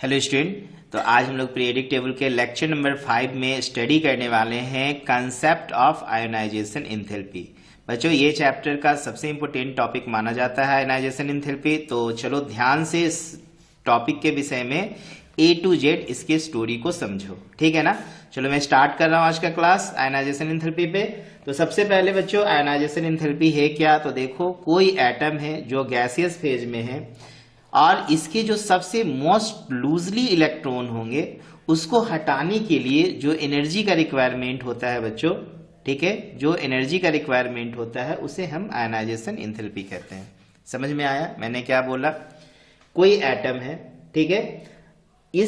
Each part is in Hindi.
Hello student. तो आज हम लोग पीरियोडिक टेबल के लेक्चर नंबर 5 में स्टडी करने वाले हैं कंसेप्ट ऑफ आयोनाइजेशन एंथैल्पी। बच्चों, ये चैप्टर का सबसे इम्पोर्टेंट टॉपिक माना जाता है आयोनाइजेशन एंथैल्पी। तो चलो ध्यान से इस टॉपिक के विषय में A to Z इसके स्टोरी को समझो, ठीक है ना। चलो मैं स्टार्ट कर रहा हूँ आज का क्लास आयोनाइजेशन एंथैल्पी पे। तो सबसे पहले बच्चों, आयोनाइजेशन एंथैल्पी है क्या? तो देखो, कोई एटम है जो गैसियस फेज में है और इसके जो सबसे मोस्ट लूजली इलेक्ट्रॉन होंगे उसको हटाने के लिए जो एनर्जी का रिक्वायरमेंट होता है बच्चों, ठीक है, जो एनर्जी का रिक्वायरमेंट होता है उसे हम आयोनाइजेशन एंथैल्पी कहते हैं। समझ में आया मैंने क्या बोला? कोई एटम है, ठीक है, ये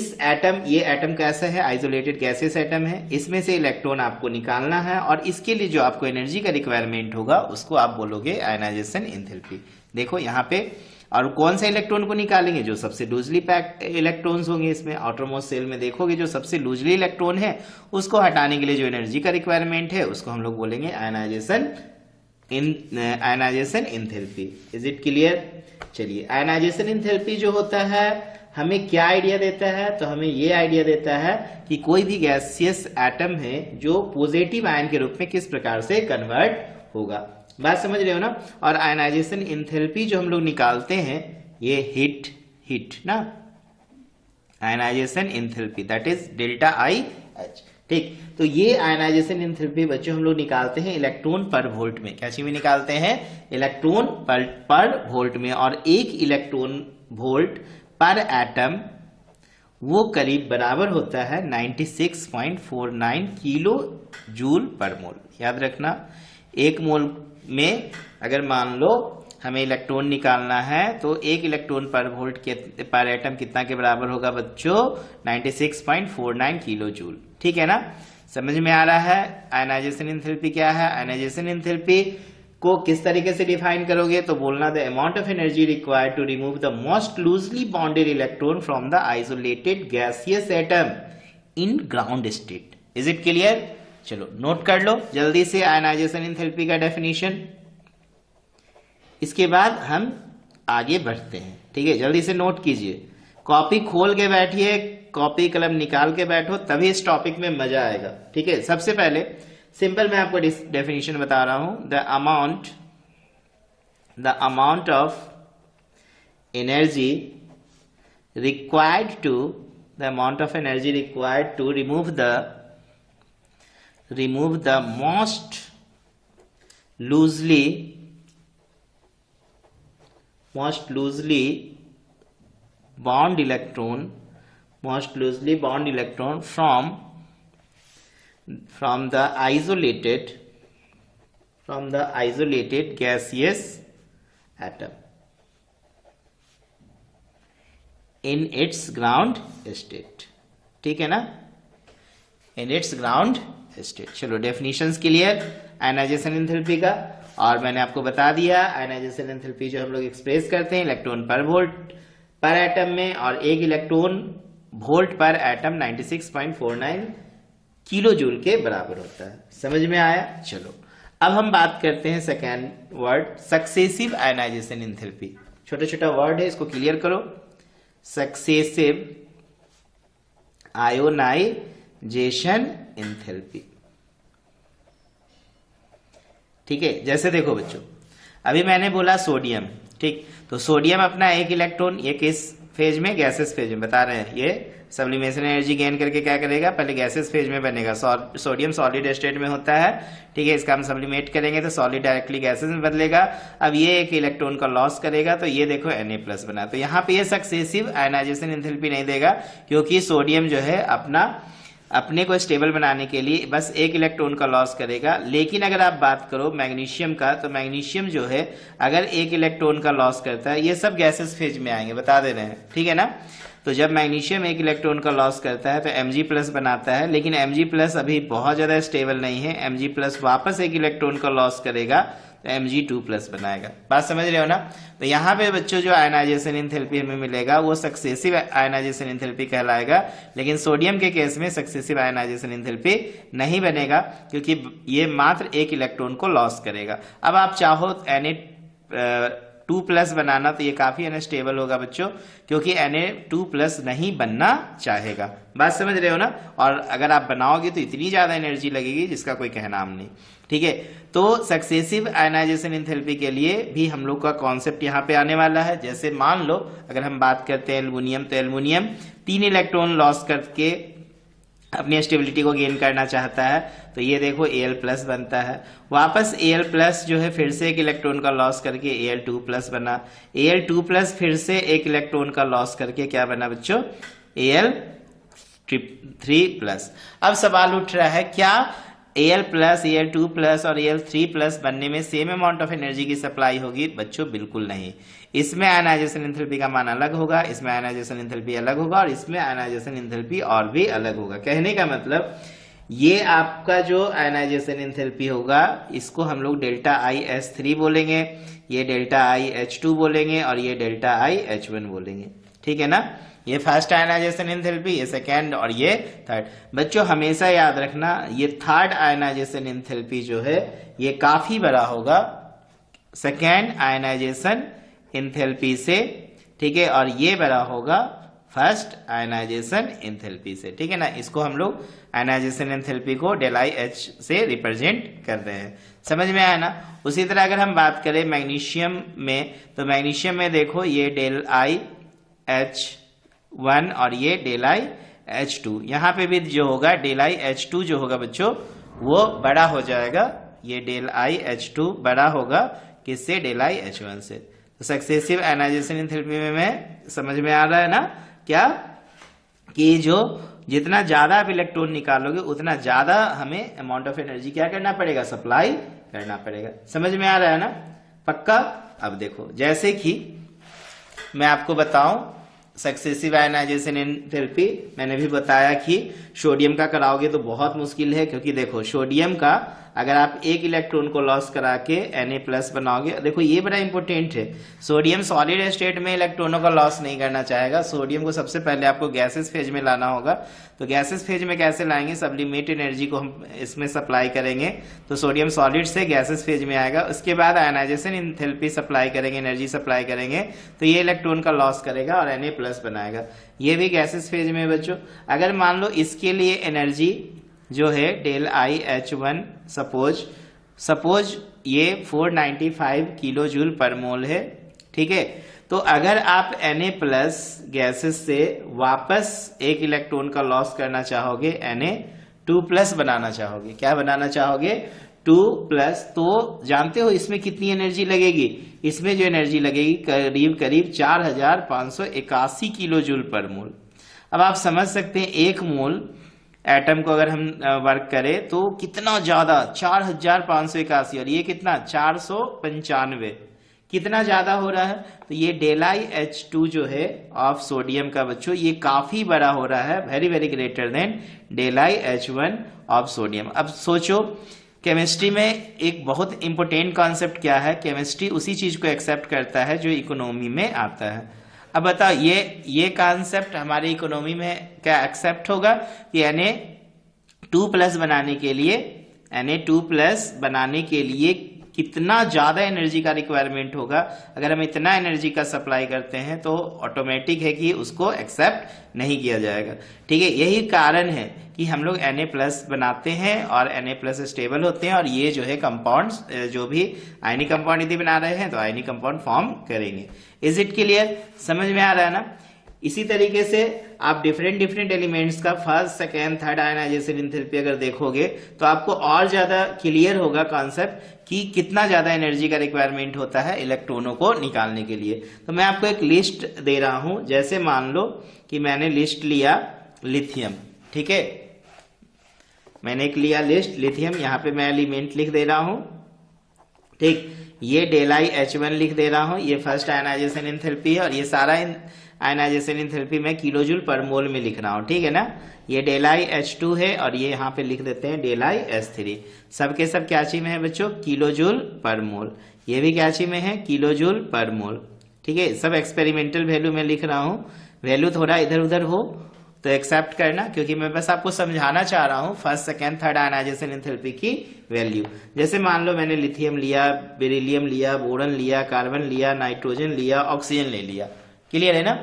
एटम कैसा है? आइसोलेटेड गैसियस एटम है। इसमें से इलेक्ट्रॉन आपको निकालना है और इसके लिए जो आपको एनर्जी का रिक्वायरमेंट होगा उसको आप बोलोगे आयोनाइजेशन एंथैल्पी। देखो यहाँ पे, और कौन सा इलेक्ट्रॉन को निकालेंगे? जो सबसे लूजली पैक्ड इलेक्ट्रॉन्स होंगे इसमें। आउटरमोस्ट सेल में देखोगे जो सबसे लूजली इलेक्ट्रॉन है उसको हटाने के लिए जो एनर्जी का रिक्वायरमेंट है उसको हम लोग बोलेंगे ionisation enthalpy. Is it clear? चलिए, आयोनाइजेशन एंथैल्पी जो होता है हमें क्या आइडिया देता है? तो हमें ये आइडिया देता है कि कोई भी गैसियस एटम है जो पॉजिटिव आयन के रूप में किस प्रकार से कन्वर्ट होगा। बात समझ रहे हो ना। और आयोनाइजेशन एंथैल्पी जो हम लोग निकालते हैं ये हिट ना, ionisation enthalpy that is delta I H, ठीक। तो ये आयोनाइजेशन एंथैल्पी बच्चों हम लोग निकालते हैं इलेक्ट्रॉन पर वोल्ट में। क्या चीज में निकालते हैं? इलेक्ट्रॉन पर वोल्ट में। और एक इलेक्ट्रॉन वोल्ट पर एटम वो करीब बराबर होता है 96.49 किलो जूल पर मोल। याद रखना, एक मोल में अगर मान लो हमें इलेक्ट्रॉन निकालना है तो एक इलेक्ट्रॉन पर वोल्ट के पर एटम कितना के बराबर होगा बच्चों? 96.49 किलो जूल, ठीक है ना। समझ में आ रहा है आयोनाइजेशन एंथैल्पी क्या है? आयोनाइजेशन एंथैल्पी को किस तरीके से डिफाइन करोगे? तो बोलना the amount of energy required to remove the most loosely bonded electron from the isolated gaseous atom in ground state. Is it clear? चलो नोट कर लो जल्दी से आयोनाइजेशन एंथैल्पी का डेफिनेशन। इसके बाद हम आगे बढ़ते हैं, ठीक है। जल्दी से नोट कीजिए, कॉपी खोल के बैठिए, कॉपी कलम निकाल के बैठो, तभी इस टॉपिक में मजा आएगा, ठीक है। सबसे पहले सिंपल मैं आपको डेफिनेशन बता रहा हूं। The amount of energy required to remove the most loosely bound electron from the isolated gaseous atom in its ground state, ठीक है ना, in its ground स्टेट। चलो डेफिनेशंस क्लियर आयोनाइजेशन एंथैल्पी का। और मैंने आपको बता दिया आयोनाइजेशन एंथैल्पी जो हम लोग एक्सप्रेस करते हैं इलेक्ट्रॉन पर वोल्ट पर एटम में, और एक इलेक्ट्रॉन वोल्ट पर एटम 96.49 किलो जूल के बराबर होता है। समझ में आया? चलो अब हम बात करते हैं second word, successive ionisation enthalpy. छोटा छोटा वर्ड है, इसको क्लियर करो। सक्सेसिव आयोनाइजेशन एंथैल्पी, ठीक है। जैसे देखो बच्चों, अभी मैंने बोला सोडियम, ठीक। तो सोडियम अपना एक इलेक्ट्रॉन, ये किस फेज में? गैसेस फेज में बता रहे हैं। ये सब्लिमेशन एनर्जी गेन करके क्या करेगा? पहले गैसेस फेज में बनेगा। सोडियम सॉलिड स्टेट में होता है, ठीक है। इसका हम सब्लिमेट करेंगे तो सॉलिड डायरेक्टली गैसेस में बदलेगा। अब ये एक इलेक्ट्रॉन का लॉस करेगा तो ये देखो Na+ बना। तो यहाँ पे ये सक्सेसिव आयोनाइजेशन एंथैल्पी नहीं देगा, क्योंकि सोडियम जो है अपने को स्टेबल बनाने के लिए बस एक इलेक्ट्रॉन का लॉस करेगा। लेकिन अगर आप बात करो मैग्नीशियम का, तो मैग्नीशियम जो है अगर एक इलेक्ट्रॉन का लॉस करता है, ये सब गैसेस फेज में आएंगे, बता दे रहे हैं, ठीक है ना। तो जब मैग्नीशियम एक इलेक्ट्रॉन का लॉस करता है तो Mg+ बनाता है, लेकिन Mg+ अभी बहुत ज्यादा स्टेबल नहीं है। Mg+ वापस एक इलेक्ट्रॉन का लॉस करेगा तो Mg2+ बनाएगा। बात समझ रहे हो ना। तो यहाँ पे बच्चों जो आयोनाइजेशन एंथैल्पी हमें मिलेगा वो सक्सेसिव आयोनाइजेशन एंथैल्पी कहलाएगा। लेकिन सोडियम के केस में सक्सेसिव आयोनाइजेशन एंथैल्पी नहीं बनेगा, क्योंकि ये मात्र एक इलेक्ट्रॉन को लॉस करेगा। अब आप चाहो 2+ बनाना, तो ये काफी अनस्टेबल होगा बच्चों, क्योंकि Na2+ नहीं बनना चाहेगा। बात समझ रहे हो ना? और अगर आप बनाओगे तो इतनी ज्यादा एनर्जी लगेगी जिसका कोई कहनाम नहीं। ठीक है, तो सक्सेसिव आयनाइजेशन एंथैल्पी के लिए भी हम लोग का कॉन्सेप्ट यहाँ पे आने वाला है। जैसे मान लो अगर हम बात करते हैं एल्युमिनियम, तो एल्युमिनियम 3 इलेक्ट्रॉन लॉस करके अपनी स्टेबिलिटी को गेन करना चाहता है, तो ये देखो Al+ बनता है। वापस Al+ जो है फिर से एक इलेक्ट्रॉन का लॉस करके Al2+ बना। Al2+ फिर से एक इलेक्ट्रॉन का लॉस करके क्या बना बच्चों? Al3+। अब सवाल उठ रहा है, क्या Al+, Al2+ और Al3+ बनने में सेम अमाउंट ऑफ एनर्जी की सप्लाई होगी? बच्चों बिल्कुल नहीं। इसमें आयनाइजेशन एंथैल्पी का मान अलग होगा, इसमें आयनाइजेशन एंथैल्पी अलग होगा, और इसमें आयनाइजेशन एंथैल्पी और भी अलग होगा। कहने का मतलब ये आपका जो आयनाइजेशन एंथैल्पी होगा इसको हम लोग ΔIH3 बोलेंगे, ये ΔIH2 बोलेंगे, और ये ΔIH1 बोलेंगे। ठीक है ना? ये फर्स्ट आयनाइजेशन एंथैल्पी, ये सेकेंड, और ये थर्ड। बच्चों हमेशा याद रखना, ये थर्ड आयनाइजेशन एंथैल्पी जो है ये काफी बड़ा होगा सेकेंड आयनाइजेशन एंथैल्पी से। ठीक है, और ये बड़ा होगा फर्स्ट आयनाइजेशन एंथैल्पी से। ठीक है ना? इसको हम लोग आयनाइजेशन एंथैल्पी को ΔIH से रिप्रेजेंट कर रहे हैं। समझ में आया ना? उसी तरह अगर हम बात करें मैग्नीशियम में, तो मैग्नीशियम में देखो ये ΔIH1 और ये ΔIH2, यहाँ पे भी जो होगा ΔIH2 जो होगा बच्चों वो बड़ा हो जाएगा। ये ΔIH2 बड़ा होगा किससे? ΔIH1 से। तो सक्सेसिव आयनाइजेशन एंथैल्पी में समझ में आ रहा है ना क्या, कि जो जितना ज्यादा आप इलेक्ट्रॉन निकालोगे उतना ज्यादा हमें अमाउंट ऑफ एनर्जी क्या करना पड़ेगा? सप्लाई करना पड़ेगा। समझ में आ रहा है ना? पक्का? अब देखो, जैसे कि मैं आपको बताऊं सक्सेसिव आयनाइजेशन एंथैल्पी, मैंने भी बताया कि सोडियम का कराओगे तो बहुत मुश्किल है, क्योंकि देखो सोडियम का अगर आप एक इलेक्ट्रॉन को लॉस करा के Na+ बनाओगे, देखो ये बड़ा इंपॉर्टेंट है। सोडियम सॉलिड स्टेट में इलेक्ट्रॉनों का लॉस नहीं करना चाहेगा। सोडियम को सबसे पहले आपको गैसेस फेज में लाना होगा। तो गैसेस फेज में कैसे लाएंगे? सब्लिमेट एनर्जी को हम इसमें सप्लाई करेंगे, तो सोडियम सॉलिड से गैसेस फेज में आएगा। उसके बाद आयनाइजेशन एंथैल्पी सप्लाई करेंगे, एनर्जी सप्लाई करेंगे, तो ये इलेक्ट्रॉन का लॉस करेगा और Na+ बनाएगा। ये भी गैसेस फेज में बच्चों। अगर मान लो इसके लिए एनर्जी जो है ΔIH1 सपोज ये 495 किलो जूल पर मोल है। ठीक है, तो अगर आप Na+ गैसेस से वापस एक इलेक्ट्रॉन का लॉस करना चाहोगे, Na2+ बनाना चाहोगे, क्या बनाना चाहोगे? 2+, तो जानते हो इसमें कितनी एनर्जी लगेगी? इसमें जो एनर्जी लगेगी करीब करीब 4581 किलो जूल पर मोल। अब आप समझ सकते हैं एक मोल एटम को अगर हम वर्क करें तो कितना ज्यादा, 4581, और ये कितना 495, कितना ज्यादा हो रहा है? तो ये ΔIH2 जो है ऑफ सोडियम का बच्चों ये काफी बड़ा हो रहा है, very very greater than ΔIH1 of sodium. अब सोचो केमिस्ट्री में एक बहुत इंपॉर्टेंट कॉन्सेप्ट क्या है? केमिस्ट्री उसी चीज को एक्सेप्ट करता है जो इकोनॉमी में आता है। अब बताओ ये कॉन्सेप्ट हमारे इकोनॉमी में क्या एक्सेप्ट होगा कि Na2+ बनाने के लिए कितना ज्यादा एनर्जी का रिक्वायरमेंट होगा? अगर हम इतना एनर्जी का सप्लाई करते हैं तो ऑटोमेटिक है कि उसको एक्सेप्ट नहीं किया जाएगा। ठीक है, यही कारण है कि हम लोग Na+ बनाते हैं और Na+ स्टेबल होते हैं, और ये जो है कंपाउंड्स जो भी आयनिक कंपाउंड यदि बना रहे हैं तो आयनिक कंपाउंड फॉर्म करेंगे। Is it clear? समझ में आ रहा है ना? इसी तरीके से आप डिफरेंट एलिमेंट्स का first, second, third ionization enthalpy अगर देखोगे तो आपको और ज्यादा क्लियर होगा कॉन्सेप्ट कि कितना ज्यादा एनर्जी का रिक्वायरमेंट होता है इलेक्ट्रॉनों को निकालने के लिए। तो मैं आपको एक लिस्ट दे रहा हूं। जैसे मान लो कि मैंने लिस्ट लिया लिथियम। ठीक है, मैंने एक लिया लिस्ट लिथियम, यहाँ पे मैं एलिमेंट लिख दे रहा हूं। ठीक, ये ΔIH1 लिख दे रहा हूं, ये फर्स्ट आयनाइजेशन एंथैल्पी है, और ये सारा आयनाइजेशन एंथैल्पी मैं किलोजूल पर मोल में लिख रहा हूं। ठीक है ना? ये ΔIH2 है, और ये यहाँ पे लिख देते हैं ΔIH3। सबके सब क्या चीज में है बच्चों? किलोजूल पर मोल। ये भी क्या चीज में है? किलोजूल पर मोल। ठीक है, सब एक्सपेरिमेंटल वैल्यू में लिख रहा हूं, वैल्यू थोड़ा इधर उधर हो तो एक्सेप्ट करना, क्योंकि मैं बस आपको समझाना चाह रहा हूं first second third ionization enthalpy की वैल्यू। जैसे मान लो मैंने लिथियम लिया, बेरिलियम लिया, बोरन लिया, कार्बन लिया, नाइट्रोजन लिया, ऑक्सीजन ले लिया। क्लियर है ना?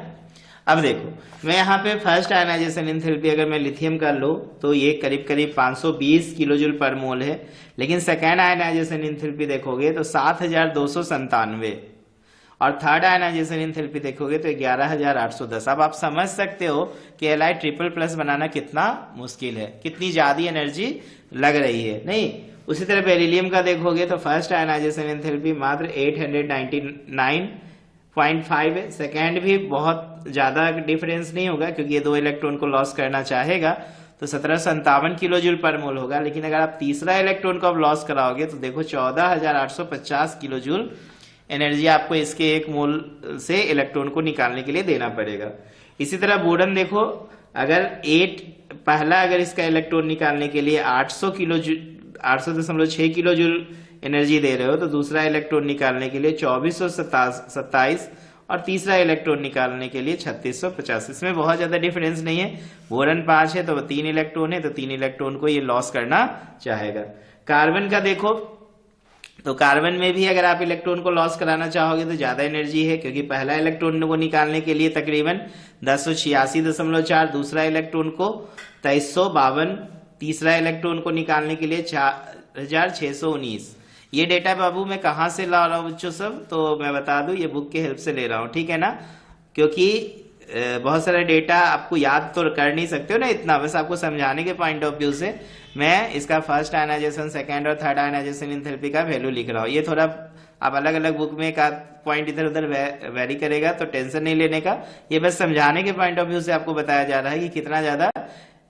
अब देखो मैं यहाँ पे फर्स्ट आयनाइजेशन एंथैल्पी अगर मैं लिथियम का लो तो ये करीब करीब 520 किलो जूल पर मोल है, लेकिन सेकेंड आयनाइजेशन एंथैल्पी देखोगे तो 7297 और थर्ड आयनाइजेशन एंथैल्पी देखोगे तो 11810। अब आप समझ सकते हो कि Li ट्रिपल प्लस बनाना कितना मुश्किल है, कितनी ज्यादा एनर्जी लग रही है। नहीं, उसी तरह बेरिलियम का देखोगे तो फर्स्ट आयनाइजेशन एंथैल्पी मात्र 899.5 है, सेकेंड भी बहुत ज्यादा डिफरेंस नहीं होगा क्योंकि ये 2 इलेक्ट्रॉन को लॉस करना चाहेगा तो 1757 किलो जूल पर मोल होगा। लेकिन अगर आप तीसरा इलेक्ट्रॉन को अब लॉस कराओगे तो देखो 14850 किलो जूल एनर्जी आपको इसके एक मोल से इलेक्ट्रॉन को निकालने के लिए देना पड़ेगा। इसी तरह बोरन देखो, अगर 8 पहला अगर इसका इलेक्ट्रॉन निकालने के लिए 800.6 किलो जूल एनर्जी दे रहे हो तो दूसरा इलेक्ट्रॉन निकालने के लिए 2427 और तीसरा इलेक्ट्रॉन निकालने के लिए 3650। इसमें बहुत ज्यादा डिफरेंस नहीं है। बोरन 5 है तो 3 इलेक्ट्रॉन है तो 3 इलेक्ट्रॉन को ये लॉस करना चाहेगा। कार्बन का देखो तो कार्बन में भी अगर आप इलेक्ट्रॉन को लॉस कराना चाहोगे तो ज्यादा एनर्जी है, क्योंकि पहला इलेक्ट्रॉन को निकालने के लिए तकरीबन 1086.4, दूसरा इलेक्ट्रॉन को 2352, तीसरा इलेक्ट्रॉन को निकालने के लिए 4619। ये डेटा बाबू मैं कहाँ से ला रहा हूँ बच्चों सब, तो मैं बता दूं ये बुक के हेल्प से ले रहा हूँ, ठीक है ना? क्योंकि बहुत सारा डेटा आपको याद तो कर नहीं सकते हो ना इतना, बस आपको समझाने के पॉइंट ऑफ व्यू से मैं इसका फर्स्ट आयनाइजेशन, सेकेंड और थर्ड आयनाइजेशन एंथैल्पी का वैल्यू लिख रहा हूँ। ये थोड़ा आप अलग अलग बुक में का पॉइंट इधर उधर वेरी करेगा तो टेंशन नहीं लेने का, ये बस समझाने के पॉइंट ऑफ व्यू से आपको बताया जा रहा है कि कितना ज्यादा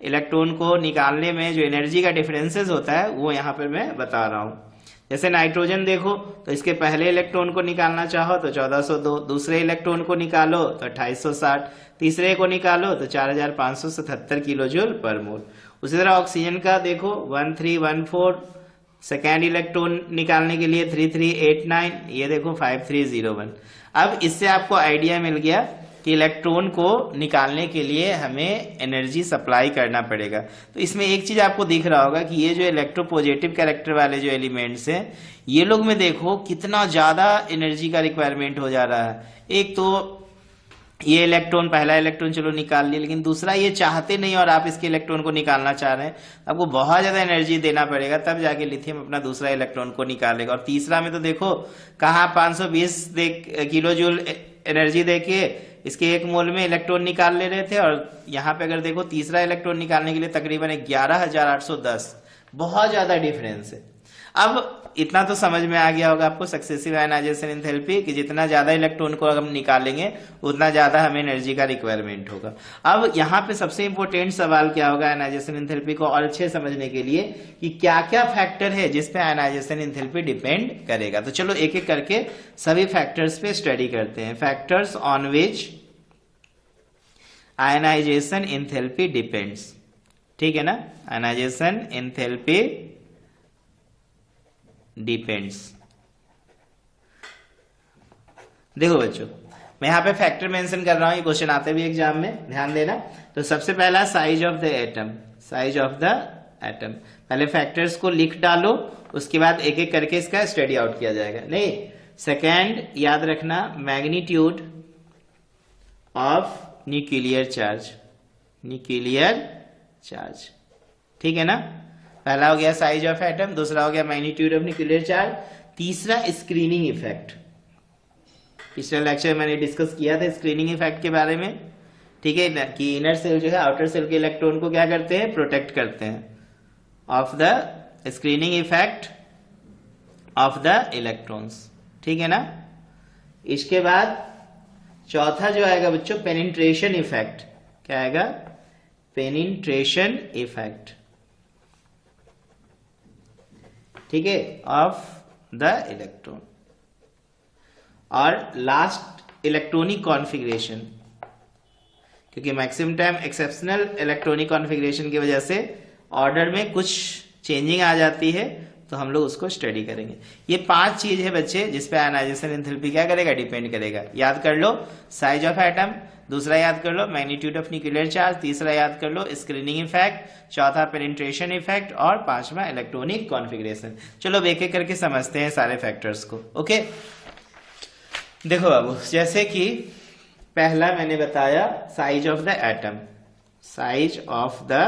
इलेक्ट्रॉन को निकालने में जो एनर्जी का डिफरेंसेस होता है वो यहाँ पर मैं बता रहा हूँ। जैसे नाइट्रोजन देखो तो इसके पहले इलेक्ट्रॉन को निकालना चाहो तो 1402, दूसरे इलेक्ट्रॉन को निकालो तो 2860, तीसरे को निकालो तो 4577 किलो जूल पर मोल। उसी तरह ऑक्सीजन का देखो 1314, सेकेंड इलेक्ट्रॉन निकालने के लिए 3389, ये देखो 5301। अब इससे आपको आइडिया मिल गया कि इलेक्ट्रॉन को निकालने के लिए हमें एनर्जी सप्लाई करना पड़ेगा। तो इसमें एक चीज आपको दिख रहा होगा कि ये जो इलेक्ट्रोपॉजिटिव कैरेक्टर वाले जो एलिमेंट्स हैं ये लोग में देखो कितना ज्यादा एनर्जी का रिक्वायरमेंट हो जा रहा है। एक तो ये इलेक्ट्रॉन, पहला इलेक्ट्रॉन चलो निकाल लिया, लेकिन दूसरा ये चाहते नहीं और आप इसके इलेक्ट्रॉन को निकालना चाह रहे हैं, आपको बहुत ज्यादा एनर्जी देना पड़ेगा तब जाके लिथियम अपना दूसरा इलेक्ट्रॉन को निकालेगा। और तीसरा में तो देखो कहाँ 520 किलो जूल एनर्जी देके इसके एक मोल में इलेक्ट्रॉन निकाल ले रहे थे, और यहाँ पे अगर देखो तीसरा इलेक्ट्रॉन निकालने के लिए तकरीबन 11810, बहुत ज्यादा डिफरेंस है। अब इतना तो समझ में आ गया होगा आपको सक्सेसिव आयनाइजेशन एंथैल्पी कि जितना ज्यादा इलेक्ट्रॉन को हम निकालेंगे उतना ज्यादा हमें एनर्जी का रिक्वायरमेंट होगा। अब यहाँ पे सबसे इंपॉर्टेंट सवाल क्या होगा आयनाइजेशन एंथैल्पी को और अच्छे समझने के लिए कि क्या क्या फैक्टर है जिसपे आयनाइजेशन एंथैल्पी डिपेंड करेगा। तो चलो एक एक करके सभी फैक्टर्स पे स्टडी करते हैं। Factors on which ionization enthalpy depends, ठीक है ना? Ionization enthalpy depends. देखो बच्चों मैं यहाँ पे फैक्टर मेंशन कर रहा हूं, ये क्वेश्चन आते भी एग्जाम में, ध्यान देना। तो सबसे पहला size of the atom, size of the atom. पहले फैक्टर्स को लिख डालो, उसके बाद एक एक करके इसका स्टडी आउट किया जाएगा। नहीं, सेकेंड याद रखना magnitude of nuclear charge, nuclear charge, ठीक है ना? पहला हो गया साइज ऑफ एटम, दूसरा हो गया मैग्नीट्यूड ऑफ न्यूक्लियर चार्ज, तीसरा स्क्रीनिंग इफेक्ट। पिछले लेक्चर में मैंने डिस्कस किया था स्क्रीनिंग इफेक्ट के बारे में, ठीक है ना, कि इनर सेल जो है आउटर सेल के इलेक्ट्रॉन को क्या करते हैं, प्रोटेक्ट करते हैं of the screening effect of the electrons, ठीक है ना? इसके बाद चौथा जो आएगा बच्चों पेनिट्रेशन इफेक्ट। क्या आएगा? पेनिट्रेशन इफेक्ट, ठीक है, ऑफ द इलेक्ट्रॉन। और लास्ट इलेक्ट्रॉनिक कॉन्फ़िगरेशन, क्योंकि maximum time exceptional electronic configuration की वजह से ऑर्डर में कुछ चेंजिंग आ जाती है, तो हम लोग उसको स्टडी करेंगे। ये 5 चीज है बच्चे जिस पे आयनाइजेशन एंथैल्पी क्या करेगा, डिपेंड करेगा। याद कर लो साइज ऑफ एटम, दूसरा याद कर लो मैग्नीट्यूड ऑफ न्यूक्लियर चार्ज, तीसरा याद कर लो स्क्रीनिंग इफेक्ट, चौथा पेनिट्रेशन इफेक्ट और पांचवा इलेक्ट्रॉनिक कॉन्फ़िगरेशन। चलो एक एक करके समझते हैं सारे फैक्टर्स को। ओके देखो बाबू, जैसे कि पहला मैंने बताया size of the atom, size of the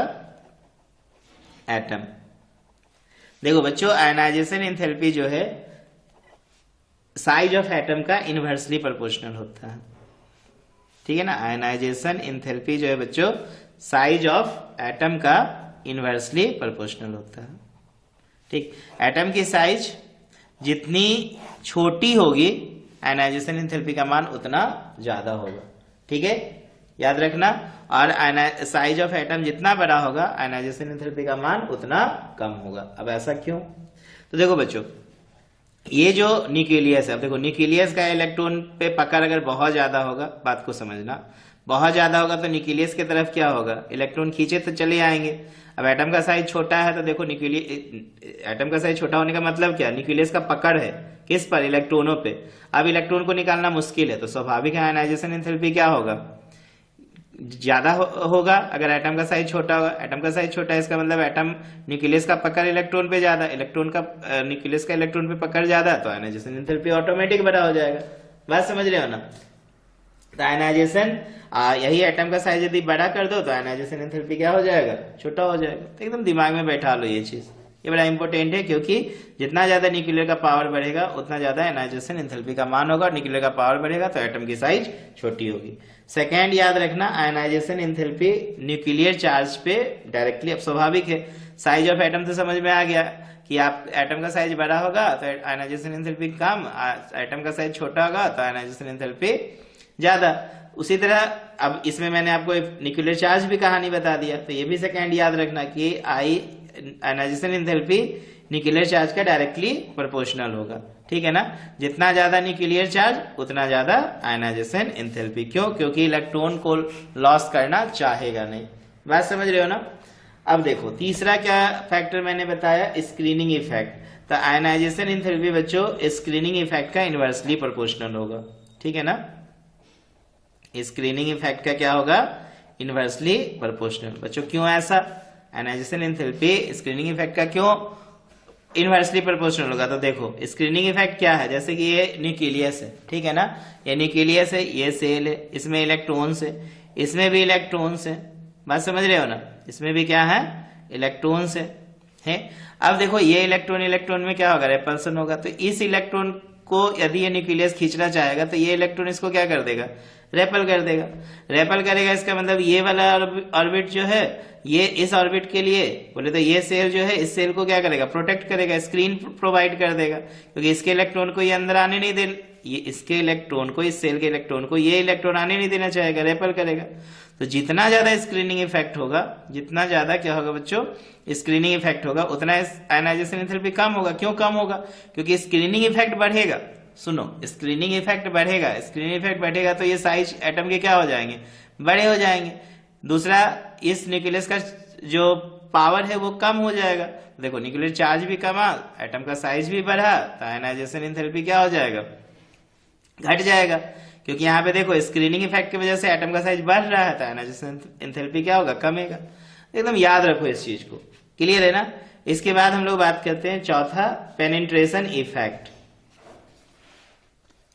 atom. देखो बच्चों आयनाइजेशन एंथैल्पी जो है साइज ऑफ एटम का इनवर्सली प्रोपोर्शनल होता है, ठीक है ना। आयनाइजेशन एंथैल्पी जो है बच्चों साइज ऑफ एटम का इनवर्सली प्रोपोर्शनल होता है, ठीक। एटम की साइज जितनी छोटी होगी आयनाइजेशन एंथैल्पी का मान उतना ज्यादा होगा, ठीक है, याद रखना। और साइज ऑफ एटम जितना बड़ा होगा आयनाइजेशन एंथैल्पी का मान उतना कम होगा। अब ऐसा क्यों? तो देखो बच्चों ये जो न्यूक्लियस है, अब देखो न्यूक्लियस का इलेक्ट्रॉन पे पकड़ अगर बहुत ज्यादा होगा, बात को समझना, बहुत ज्यादा होगा तो न्यूक्लियस की तरफ क्या होगा, इलेक्ट्रॉन खींचे तो चले आएंगे। अब एटम का साइज छोटा है तो देखो एटम का साइज छोटा होने का मतलब क्या, न्यूक्लियस का पकड़ है किस पर, इलेक्ट्रॉनों पे। अब इलेक्ट्रॉन को निकालना मुश्किल है तो स्वाभाविक है आयनाइजेशन एंथैल्पी क्या होगा, ज्यादा होगा। अगर एटम का साइज छोटा होगा, एटम का साइज छोटा है इसका मतलब एटम न्यूक्लियस का पकड़ इलेक्ट्रॉन पे ज्यादा, इलेक्ट्रॉन का न्यूक्लियस का इलेक्ट्रॉन पे पकड़ ज्यादा, तो आयनाइजेशन एंथैल्पी ऑटोमेटिक बड़ा हो जाएगा। बात समझ रहे हो ना। तो आयनाइजेशन यही एटम का साइज यदि बड़ा कर दो तो आयनाइजेशन एंथैल्पी क्या हो जाएगा, छोटा हो जाएगा। तो एकदम दिमाग में बैठा लो ये चीज, ये बड़ा इंपॉर्टेंट है क्योंकि जितना ज्यादा न्यूक्लियर का पावर बढ़ेगा उतना ज्यादा आयनाइजेशन एंथैल्पी का मान होगा, और न्यूक्लियर का पावर बढ़ेगा तो एटम की साइज छोटी होगी। सेकेंड याद रखना आयनाइजेशन एंथैल्पी न्यूक्लियर चार्ज पे डायरेक्टली, अब स्वाभाविक है साइज ऑफ एटम तो समझ में आ गया कि आप एटम का साइज बड़ा होगा तो आयनाइजेशन एंथैल्पी कम, एटम का साइज छोटा होगा तो आयनाइजेशन एंथैल्पी ज्यादा। उसी तरह अब इसमें मैंने आपको न्यूक्लियर चार्ज भी कहानी बता दिया, तो ये भी सेकेंड याद रखना कि आयनाइजेशन एंथैल्पी न्यूक्लियर चार्ज का डायरेक्टली प्रोपोर्शनल होगा, ठीक है ना। जितना ज्यादा न्यूक्लियर चार्ज उतना ज्यादा आयनाइजेशन एंथैल्पी। क्यों? क्योंकि इलेक्ट्रॉन को लॉस करना चाहेगा नहीं। बात समझ रहे हो ना। अब देखो तीसरा क्या फैक्टर मैंने बताया, स्क्रीनिंग इफेक्ट। तो आयनाइजेशन एंथैल्पी बच्चों स्क्रीनिंग इफेक्ट का इनवर्सली प्रोपोर्शनल होगा, ठीक है ना। स्क्रीनिंग इफेक्ट का क्या होगा, इनवर्सली प्रोपोर्शनल। बच्चों क्यों ऐसा, आयनाइजेशन एंथैल्पी स्क्रीनिंग इफेक्ट का क्यों इनवर्सली प्रोपोर्शनल होगा? तो देखो स्क्रीनिंग इफेक्ट क्या है, जैसे कि ये न्यूक्लियस है, ठीक है ना, ये न्यूक्लियस है, ये सेल है, इसमें इलेक्ट्रॉन्स है, इसमें भी इलेक्ट्रॉन्स है। बात समझ रहे हो ना, इसमें भी क्या है, इलेक्ट्रॉन्स है। अब देखो ये इलेक्ट्रॉन में क्या होगा, रेपल्सन होगा। तो इस इलेक्ट्रॉन को यदि ये न्यूक्लियस खींचना चाहेगा तो ये इलेक्ट्रॉन इसको क्या कर देगा, रेपल कर देगा। रेपल करेगा इसका मतलब ये वाला ऑर्बिट जो है ये इस ऑर्बिट के लिए बोले तो ये सेल जो है इस सेल को क्या करेगा, प्रोटेक्ट करेगा, स्क्रीन प्रोवाइड कर देगा, क्योंकि इसके इलेक्ट्रॉन को ये अंदर आने नहीं दे, ये इसके इलेक्ट्रॉन को, इस सेल के इलेक्ट्रॉन को ये इलेक्ट्रॉन आने नहीं देना चाहेगा, रेपल करेगा। तो जितना ज्यादा स्क्रीनिंग इफेक्ट होगा, जितना ज्यादा क्या होगा बच्चों, स्क्रीनिंग इफेक्ट होगा, उतना आयनाइजेशन एंथैल्पी कम होगा। क्यों कम होगा? क्योंकि स्क्रीनिंग इफेक्ट बढ़ेगा। सुनो, स्क्रीनिंग इफेक्ट बढ़ेगा, स्क्रीनिंग इफेक्ट बढ़ेगा तो ये साइज एटम के क्या हो जाएंगे, बड़े हो जाएंगे। दूसरा, इस न्यूक्लियस का जो पावर है वो कम हो जाएगा। देखो न्यूक्लियर चार्ज भी कमा, एटम का साइज भी बढ़ा, तो आयनाइजेशन एंथैल्पी क्या हो जाएगा, घट जाएगा। क्योंकि यहाँ पे देखो स्क्रीनिंग इफेक्ट की वजह से एटम का साइज बढ़ रहा है, तो आयनाइजेशन एंथैल्पी क्या होगा, कमेगा। एकदम याद रखो इस चीज को, क्लियर है ना। इसके बाद हम लोग बात करते हैं चौथा, पेनिट्रेशन इफेक्ट।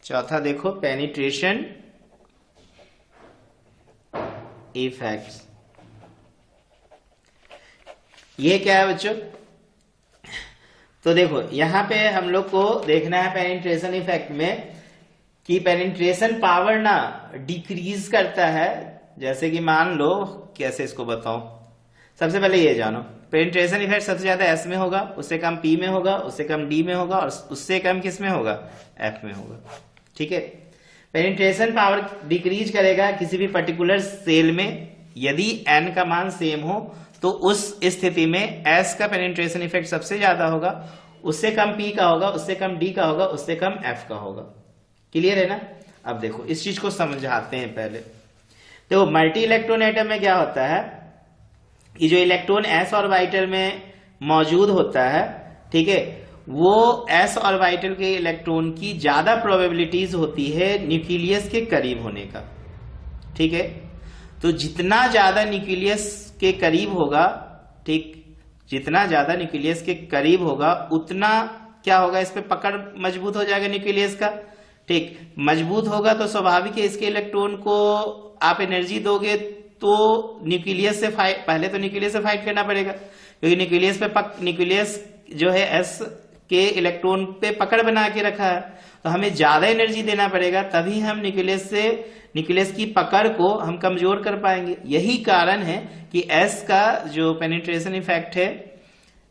चौथा देखो पेनिट्रेशन इफेक्ट्स। ये क्या है बच्चों? तो देखो यहां पे हम लोग को देखना है पेनिट्रेशन इफेक्ट में कि पेनिट्रेशन पावर ना डिक्रीज करता है। जैसे कि मान लो, कैसे इसको बताऊं, सबसे पहले ये जानो पेनिट्रेशन इफेक्ट सबसे ज्यादा एस में होगा, उससे कम पी में होगा, उससे कम डी में होगा, और उससे कम किस में होगा, एफ में होगा, ठीक है। पेनिट्रेशन पावर डिक्रीज करेगा किसी भी पर्टिकुलर सेल में यदि एन का मान सेम हो, तो उस स्थिति में एस का पेनिट्रेशन इफेक्ट सबसे ज्यादा होगा, उससे कम पी का होगा, उससे कम डी का होगा, उससे कम एफ का होगा। क्लियर है ना। अब देखो इस चीज को समझाते हैं पहले। देखो मल्टी इलेक्ट्रॉन एटम में क्या होता है कि जो इलेक्ट्रॉन एस ऑर्बिटल में मौजूद होता है ठीक है, वो s ऑर्बिटल के इलेक्ट्रॉन की ज्यादा प्रोबेबिलिटीज होती है न्यूक्लियस के करीब होने का। ठीक है, तो जितना ज्यादा न्यूक्लियस के करीब होगा, ठीक, जितना ज्यादा न्यूक्लियस के करीब होगा उतना क्या होगा, इस पे पकड़ मजबूत हो जाएगा न्यूक्लियस का। ठीक, मजबूत होगा तो स्वाभाविक है इसके इलेक्ट्रॉन को आप एनर्जी दोगे तो न्यूक्लियस से फाइट, पहले तो न्यूक्लियस से फाइट करना पड़ेगा, क्योंकि न्यूक्लियस जो है एस के इलेक्ट्रॉन पे पकड़ बना के रखा है, तो हमें ज्यादा एनर्जी देना पड़ेगा, तभी हम न्यूक्लियस की पकड़ को हम कमजोर कर पाएंगे। यही कारण है कि एस का जो पेनिट्रेशन इफेक्ट है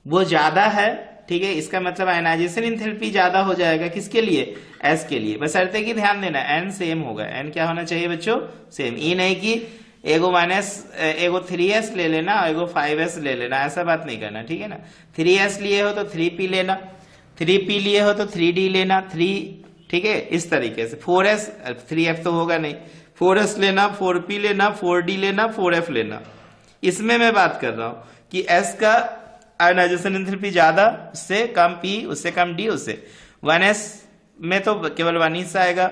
वो ज्यादा है। ठीक है, इसका मतलब आयनाइजेशन एंथैल्पी ज्यादा हो जाएगा, किसके लिए, एस के लिए। बशर्ते कि ध्यान देना एन सेम होगा, एन क्या होना चाहिए बच्चों, सेम। ये नहीं कि एगो 3s ले लेना और एगो 5s ले लेना, ऐसा बात नहीं करना। ठीक है ना, 3s लिए हो तो 3p लेना, 3p लिए हो तो 3d लेना, 3, ठीक है, इस तरीके से। 4s, 3f तो होगा नहीं, 4s लेना, 4p लेना, 4d लेना, 4f लेना। इसमें मैं बात कर रहा हूं कि s का आयनाइजेशन एंथैल्पी ज्यादा, उससे कम p, उससे कम d, उससे 1s में तो केवल 1 ही आएगा,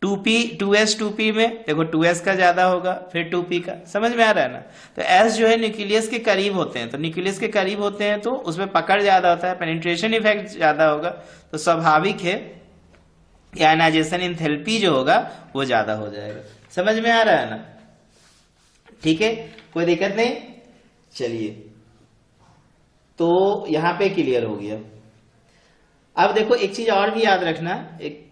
2s 2p में देखो 2s का ज्यादा होगा, फिर 2p का। समझ में आ रहा है ना। तो s जो है न्यूक्लियस के करीब होते हैं, तो न्यूक्लियस के करीब होते हैं तो उसमें पकड़ ज्यादा होता है, पेनिट्रेशन इफेक्ट ज्यादा होगा, तो स्वाभाविक है कि आयनाइजेशन एंथैल्पी जो होगा वो ज्यादा हो जाएगा। समझ में आ रहा है ना। ठीक है, कोई दिक्कत नहीं। चलिए, तो यहां पे क्लियर हो गया। अब देखो एक चीज और भी याद रखना, एक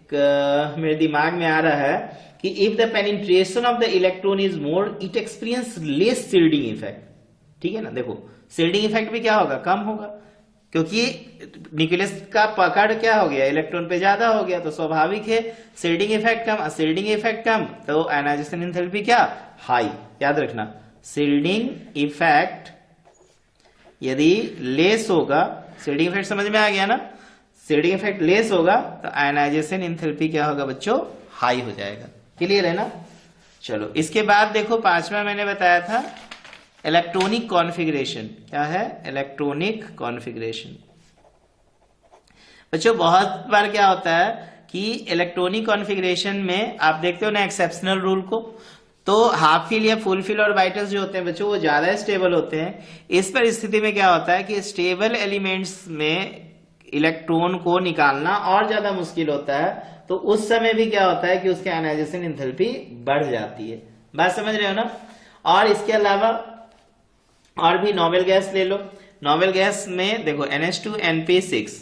मेरे दिमाग में आ रहा है कि if the penetration of the electron is more it experience less shielding effect. ठीक है ना, देखो शील्डिंग इफेक्ट भी क्या होगा, कम होगा, क्योंकि न्यूक्लियस का पकड़ क्या हो गया, इलेक्ट्रॉन पे ज्यादा हो गया, तो स्वाभाविक है शील्डिंग इफेक्ट कम। शील्डिंग इफेक्ट कम तो आयनाइजेशन एंथैल्पी क्या, हाई। याद रखना, शील्डिंग इफेक्ट यदि लेस होगा, शील्डिंग इफेक्ट समझ में आ गया ना, शील्डिंग इफेक्ट लेस होगा तो आयनाइजेशन एंथैल्पी क्या होगा बच्चों, हाई हो जाएगा। क्लियर है ना। चलो, इसके बाद देखो 5वां मैंने बताया था इलेक्ट्रॉनिक कॉन्फ़िगरेशन। क्या है, इलेक्ट्रॉनिक कॉन्फ़िगरेशन। बच्चों बहुत बार क्या होता है कि इलेक्ट्रॉनिक कॉन्फ़िगरेशन में आप देखते हो ना एक्सेप्शनल रूल को, तो हाफ फिल या फुल फिल ऑर्बिटल्स जो होते हैं बच्चों वो ज्यादा स्टेबल होते हैं। इस परिस्थिति में क्या होता है कि स्टेबल एलिमेंट्स में इलेक्ट्रॉन को निकालना और ज्यादा मुश्किल होता है, तो उस समय भी क्या होता है कि उसके आयनाइजेशन एंथैल्पी बढ़ जाती है। बात समझ रहे हो ना। और इसके अलावा और भी नोबेल गैस ले लो। नोबेल गैस में देखो NH2NP6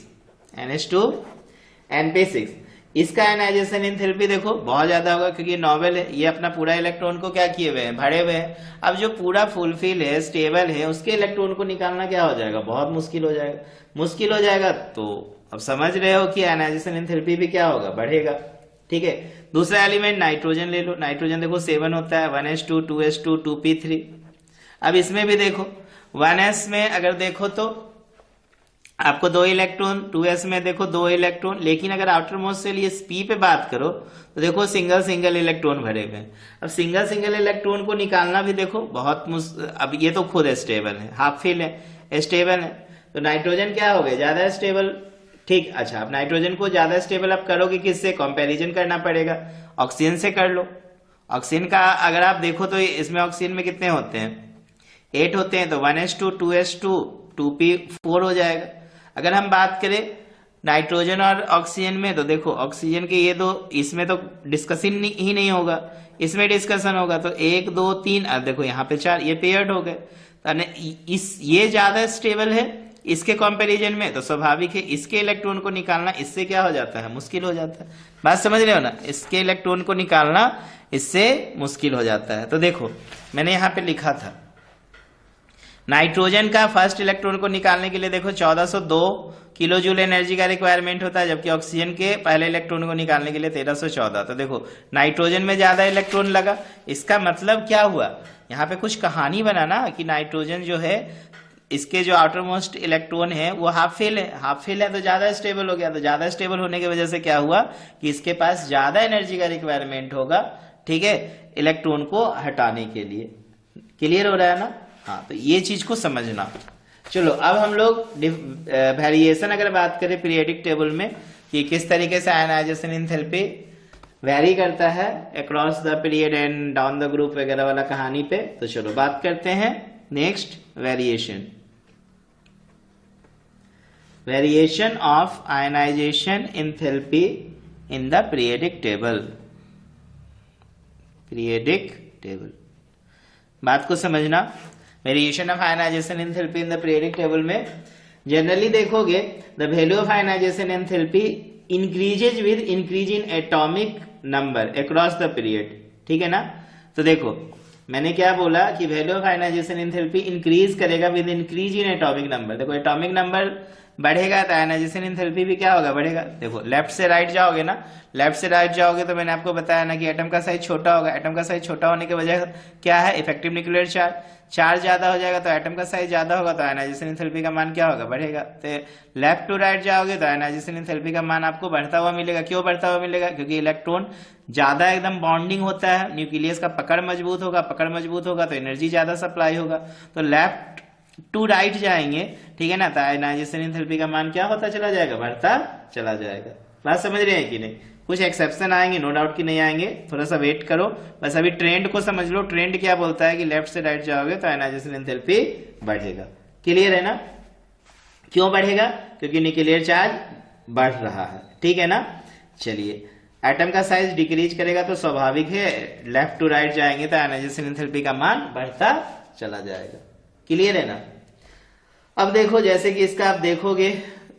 इसका आयनाइजेशन एंथैल्पी देखो बहुत ज्यादा होगा, क्योंकि नोबेल है, ये अपना पूरा इलेक्ट्रॉन को क्या किए हुए हैं, भरे हुए हैं। अब जो पूरा फुलफिल है, स्टेबल है, उसके इलेक्ट्रॉन को निकालना क्या हो जाएगा, बहुत मुश्किल हो जाएगा। मुश्किल हो जाएगा तो अब समझ रहे हो कि आयनाइजेशन एंथैल्पी भी क्या होगा, बढ़ेगा। ठीक है, दूसरा एलिमेंट नाइट्रोजन ले लो। नाइट्रोजन देखो 7 होता है, 1s2 2s2 2p3। अब इसमें भी देखो 1s में अगर देखो तो आपको 2 इलेक्ट्रॉन, 2s में देखो 2 इलेक्ट्रॉन, लेकिन अगर आउटर मोस्ट सेल ये p पे बात करो तो देखो सिंगल इलेक्ट्रॉन भरे हुए हैं। अब सिंगल इलेक्ट्रॉन को निकालना भी देखो बहुत अब ये तो खुद स्टेबल है, हाफ फिल है, स्टेबल है, तो नाइट्रोजन क्या हो गया, ज्यादा स्टेबल। ठीक, अच्छा, अब नाइट्रोजन को ज्यादा स्टेबल आप करोगे किससे, कंपैरिजन करना पड़ेगा, ऑक्सीजन से कर लो। ऑक्सीजन का अगर आप देखो तो इसमें ऑक्सीजन में कितने होते हैं, 8 होते हैं, तो 1s2 2s2 2p4 हो जाएगा। अगर हम बात करें नाइट्रोजन और ऑक्सीजन में, तो देखो ऑक्सीजन के ये दो, इसमें तो डिस्कशन ही नहीं होगा, इसमें डिस्कशन होगा, तो 1 2 3, अब देखो यहाँ पे 4, ये पेयर्ड हो गए। ये ज्यादा स्टेबल है इसके कंपैरिजन में, तो स्वाभाविक है इसके इलेक्ट्रॉन को निकालना इससे क्या हो जाता है, मुश्किल हो जाता है। बात समझ रहे हो ना, इसके इलेक्ट्रॉन को निकालना इससे मुश्किल हो जाता है। तो देखो मैंने यहाँ पे लिखा था नाइट्रोजन का फर्स्ट इलेक्ट्रॉन को निकालने के लिए देखो 1402 किलो जूल एनर्जी का रिक्वायरमेंट होता है, जबकि ऑक्सीजन के पहले इलेक्ट्रॉन को निकालने के लिए 1314। तो देखो नाइट्रोजन में ज्यादा इलेक्ट्रॉन लगा, इसका मतलब क्या हुआ, यहाँ पे कुछ कहानी बना ना कि नाइट्रोजन जो है इसके जो आउटर मोस्ट इलेक्ट्रॉन है वो हाफ फिल है, तो ज्यादा स्टेबल हो गया। तो ज्यादा स्टेबल होने की वजह से क्या हुआ कि इसके पास ज्यादा एनर्जी का रिक्वायरमेंट होगा, ठीक है, इलेक्ट्रॉन को हटाने के लिए। क्लियर हो रहा है ना। हाँ, तो ये चीज को समझना। चलो अब हम लोग वेरिएशन अगर बात करें पीरियोडिक टेबल में कि किस तरीके से आयनाइजेशन एंथैल्पी वेरी करता है across the period and down the group वगैरह वाला कहानी पे, तो चलो बात करते हैं next variation of ionization enthalpy in the periodic table. बात को समझना, variation of ionization enthalpy in the periodic table में जनरली देखोगे the value of ionization enthalpy increases with increase in atomic number across the period, ठीक है ना। तो देखो मैंने क्या बोला कि value of ionization enthalpy increase करेगा with increase in atomic number. देखो एटॉमिक नंबर बढ़ेगा तो आयनाइजेशन एंथैल्पी भी क्या होगा, बढ़ेगा। देखो लेफ्ट से राइट जाओगे ना, लेफ्ट से राइट जाओगे तो मैंने आपको बताया ना कि एटम का साइज छोटा होगा। एटम का साइज छोटा होने की वजह क्या है, इफेक्टिव न्यूक्लियर चार्ज ज्यादा हो जाएगा तो एटम का साइज ज्यादा होगा तो आयनाइजेशन एंथैल्पी का मान क्या होगा, बढ़ेगा। तो लेफ्ट टू राइट जाओगे तो आयनाइजेशन एंथैल्पी का मान आपको बढ़ता हुआ मिलेगा। क्यों बढ़ता हुआ मिलेगा, क्योंकि इलेक्ट्रॉन ज्यादा एकदम बॉन्डिंग होता है, न्यूक्लियस का पकड़ मजबूत होगा तो एनर्जी ज्यादा सप्लाई होगा। तो लेफ्ट टू राइट जाएंगे, ठीक है ना, तो आयनाइजेशन एंथैल्पी का मान क्या होता चला जाएगा, बढ़ता चला जाएगा। बात समझ रहे हैं कि नहीं। कुछ एक्सेप्शन आएंगे, नो डाउट कि नहीं आएंगे, थोड़ा सा वेट करो। बस अभी ट्रेंड को समझ लो। ट्रेंड क्या बोलता है कि लेफ्ट से राइट जाओगे तो आयनाइजेशन एंथैल्पी बढ़ेगा। क्लियर है ना। क्यों बढ़ेगा, क्योंकि न्यूक्लियर चार्ज बढ़ रहा है, ठीक है ना। चलिए एटम का साइज डिक्रीज करेगा तो स्वाभाविक है लेफ्ट टू राइट जाएंगे तो आयनाइजेशन एंथैल्पी का मान बढ़ता चला जाएगा। क्लियर है ना। अब देखो जैसे कि इसका आप देखोगे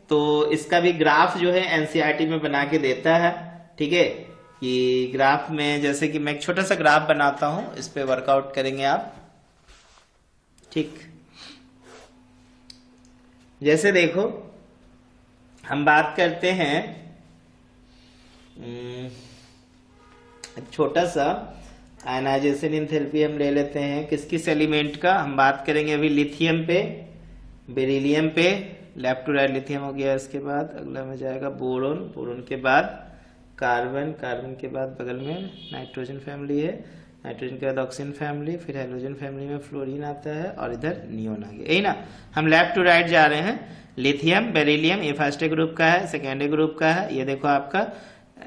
तो इसका भी ग्राफ जो है एनसीईआरटी में बना के देता है, ठीक है। कि ग्राफ में जैसे कि मैं एक छोटा सा ग्राफ बनाता हूं, इस पे वर्कआउट करेंगे आप, ठीक। जैसे देखो हम बात करते हैं एक छोटा सा आयनाइजेशन एंथैल्पी हम ले लेते हैं किस एलिमेंट का। हम बात करेंगे अभी लिथियम पे, बेरिलियम पे, लेफ्ट टू राइट लिथियम हो गया। इसके बाद अगला में जाएगा बोरोन, बोरोन के बाद कार्बन, कार्बन के बाद बगल में नाइट्रोजन फैमिली है, नाइट्रोजन के बाद ऑक्सीजन फैमिली, फिर हाइड्रोजन फैमिली में फ्लोरीन आता है और इधर नियोन आ गया, यही ना। हम लेफ्ट टू राइट जा रहे हैं। लिथियम, बेरिलियम ये फर्स्ट ग्रुप का है, सेकेंड ग्रुप का है। ये देखो आपका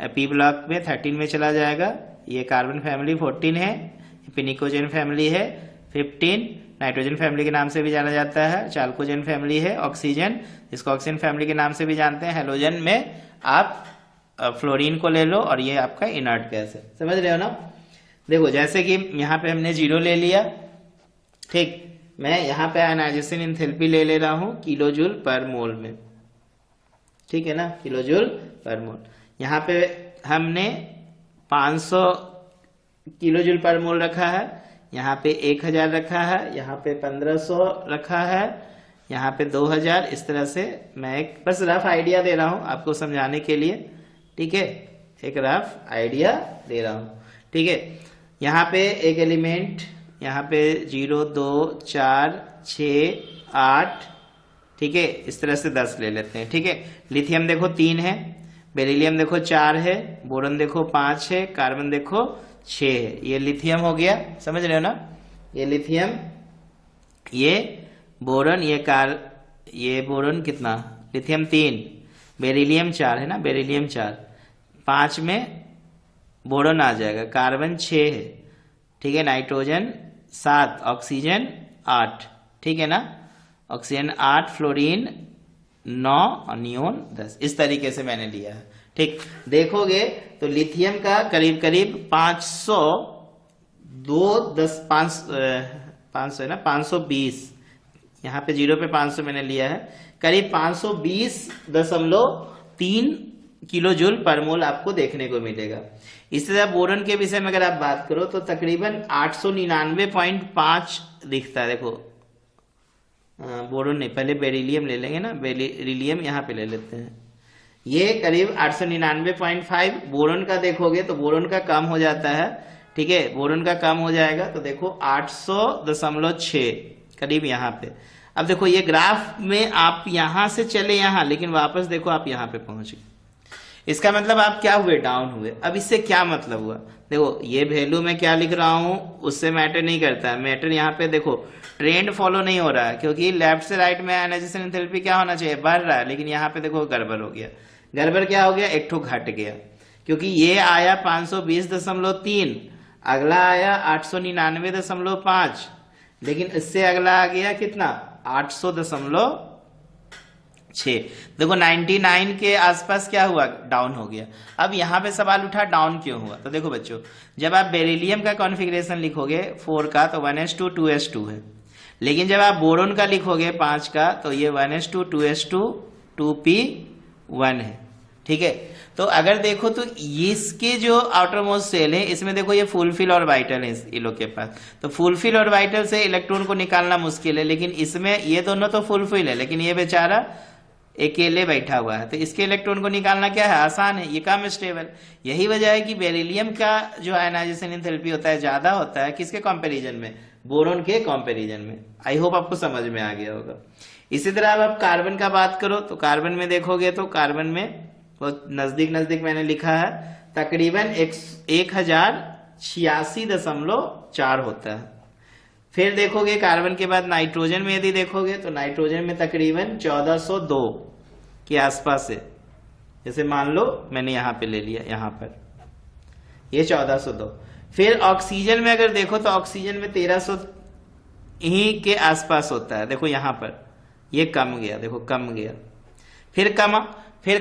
पी ब्लॉक में 13 में चला जाएगा। ये कार्बन फैमिली 14 है, फिर निकोजन फैमिली है 15, नाइट्रोजन फैमिली के नाम से भी जाना जाता है। चाल्कोजन फैमिली है, ऑक्सीजन इसको ऑक्सीजन फैमिली के नाम से भी जानते हैं। हेलोजन में आप फ्लोरीन को ले लो और ये आपका इनर्ट गैस है, समझ रहे हो ना। देखो जैसे कि यहाँ पे हमने 0 ले लिया, ठीक। मैं यहाँ पे आयनाइजेशन एंथैल्पी ले रहा हूँ किलो जूल पर मोल में, ठीक है ना, किलो जूल पर मोल। यहाँ पे हमने 500 किलो जूल पर मोल रखा है, यहाँ पे 1000 रखा है, यहाँ पे 1500 रखा है, यहाँ पे 2000। इस तरह से मैं एक बस रफ आइडिया दे रहा हूँ आपको समझाने के लिए, ठीक है। एक रफ आइडिया दे रहा हूँ, ठीक है। यहाँ पे एक एलिमेंट, यहाँ पे 0 2 4 6 8, ठीक है। इस तरह से 10 ले लेते हैं, ठीक है। लिथियम देखो 3 है, बेरिलियम देखो 4 है, बोरॉन देखो 5 है, कार्बन देखो 6 है। ये लिथियम हो गया, समझ रहे हो ना। ये लिथियम, ये बोरॉन, ये बोरॉन कितना, लिथियम 3, बेरिलियम 4 है ना, बेरिलियम 4, 5 में बोरॉन आ जाएगा, कार्बन 6 है, ठीक है। नाइट्रोजन 7, ऑक्सीजन 8, ठीक है ना। ऑक्सीजन 8, फ्लोरीन 9 और नियोन 10। इस तरीके से मैंने लिया है, ठीक। देखोगे तो लिथियम का करीब करीब 500 है ना, 520। यहाँ पे 0 पे 500 मैंने लिया है, करीब 520.3 किलो जूल पर मोल आपको देखने को मिलेगा। इसी तरह बोरॉन के विषय में अगर आप बात करो तो तकरीबन 899.5 दिखता है। देखो बोरॉन नहीं, पहले बेरिलियम ले लेंगे ना, बेरिलियम यहाँ पे ले लेते हैं। ये करीब 899.5 बोरॉन का देखोगे तो बोरॉन का कम हो जाता है, ठीक है। बोरॉन का कम हो जाएगा तो देखो 800.6 करीब यहाँ पे। अब देखो ये ग्राफ में आप यहां से चले यहाँ, लेकिन वापस देखो आप यहाँ पे पहुंच गए। इसका मतलब आप क्या हुए, डाउन हुए। अब इससे क्या मतलब हुआ, देखो ये वैल्यू मैं क्या लिख रहा हूं उससे मैटर नहीं करता है, मैटर यहाँ पे देखो ट्रेंड फॉलो नहीं हो रहा है, क्योंकि लेफ्ट से राइट में आयनाइजेशन एंथैल्पी क्या होना चाहिए, बढ़ रहा है, लेकिन यहाँ पे देखो गड़बड़ हो गया। गड़बड़ क्या हो गया, एक ठो घट गया, क्योंकि ये आया 520.3, अगला आया 899.5, लेकिन इससे अगला आ गया कितना 800.6। देखो 99 के आसपास क्या हुआ, डाउन हो गया। अब यहाँ पे सवाल उठा डाउन क्यों हुआ, तो देखो बच्चों जब आप बेरिलियम का कॉन्फ़िगरेशन लिखोगे 4 का तो 1s2 2s2 है, लेकिन जब आप बोरोन का लिखोगे 5 का तो ये 1s2 2s2 2p1 है, ठीक है। तो अगर देखो तो इसके जो आउटर मोस्ट सेल है इसमें देखो ये फुलफिल और वाइटल है इन लोग के पास, तो फुलफिल और वाइटल से इलेक्ट्रॉन को निकालना मुश्किल है, लेकिन इसमें ये दोनों तो फुलफिल है, लेकिन ये बेचारा अकेले बैठा हुआ है, तो इसके इलेक्ट्रॉन को निकालना क्या है, आसान है, ये कम स्टेबल। यही वजह है कि बेरिलियम का जो आयनाइजेशन एंथैल्पी होता है ज्यादा होता है किसके कंपैरिजन में, बोरोन के कंपैरिजन में। आई होप आपको समझ में आ गया होगा। इसी तरह अब आप कार्बन का बात करो तो कार्बन में देखोगे तो कार्बन में बहुत नजदीक नजदीक मैंने लिखा है, तकरीबन 1086.4 होता है। फिर देखोगे कार्बन के बाद नाइट्रोजन में यदि देखोगे तो नाइट्रोजन में तकरीबन 1402 के आसपास है, जैसे मान लो मैंने यहां पे ले लिया, यहां पर ये 1402। फिर ऑक्सीजन में अगर देखो तो ऑक्सीजन में 1300 ही के आसपास होता है, देखो यहां पर ये कम गया, देखो कम गया, फिर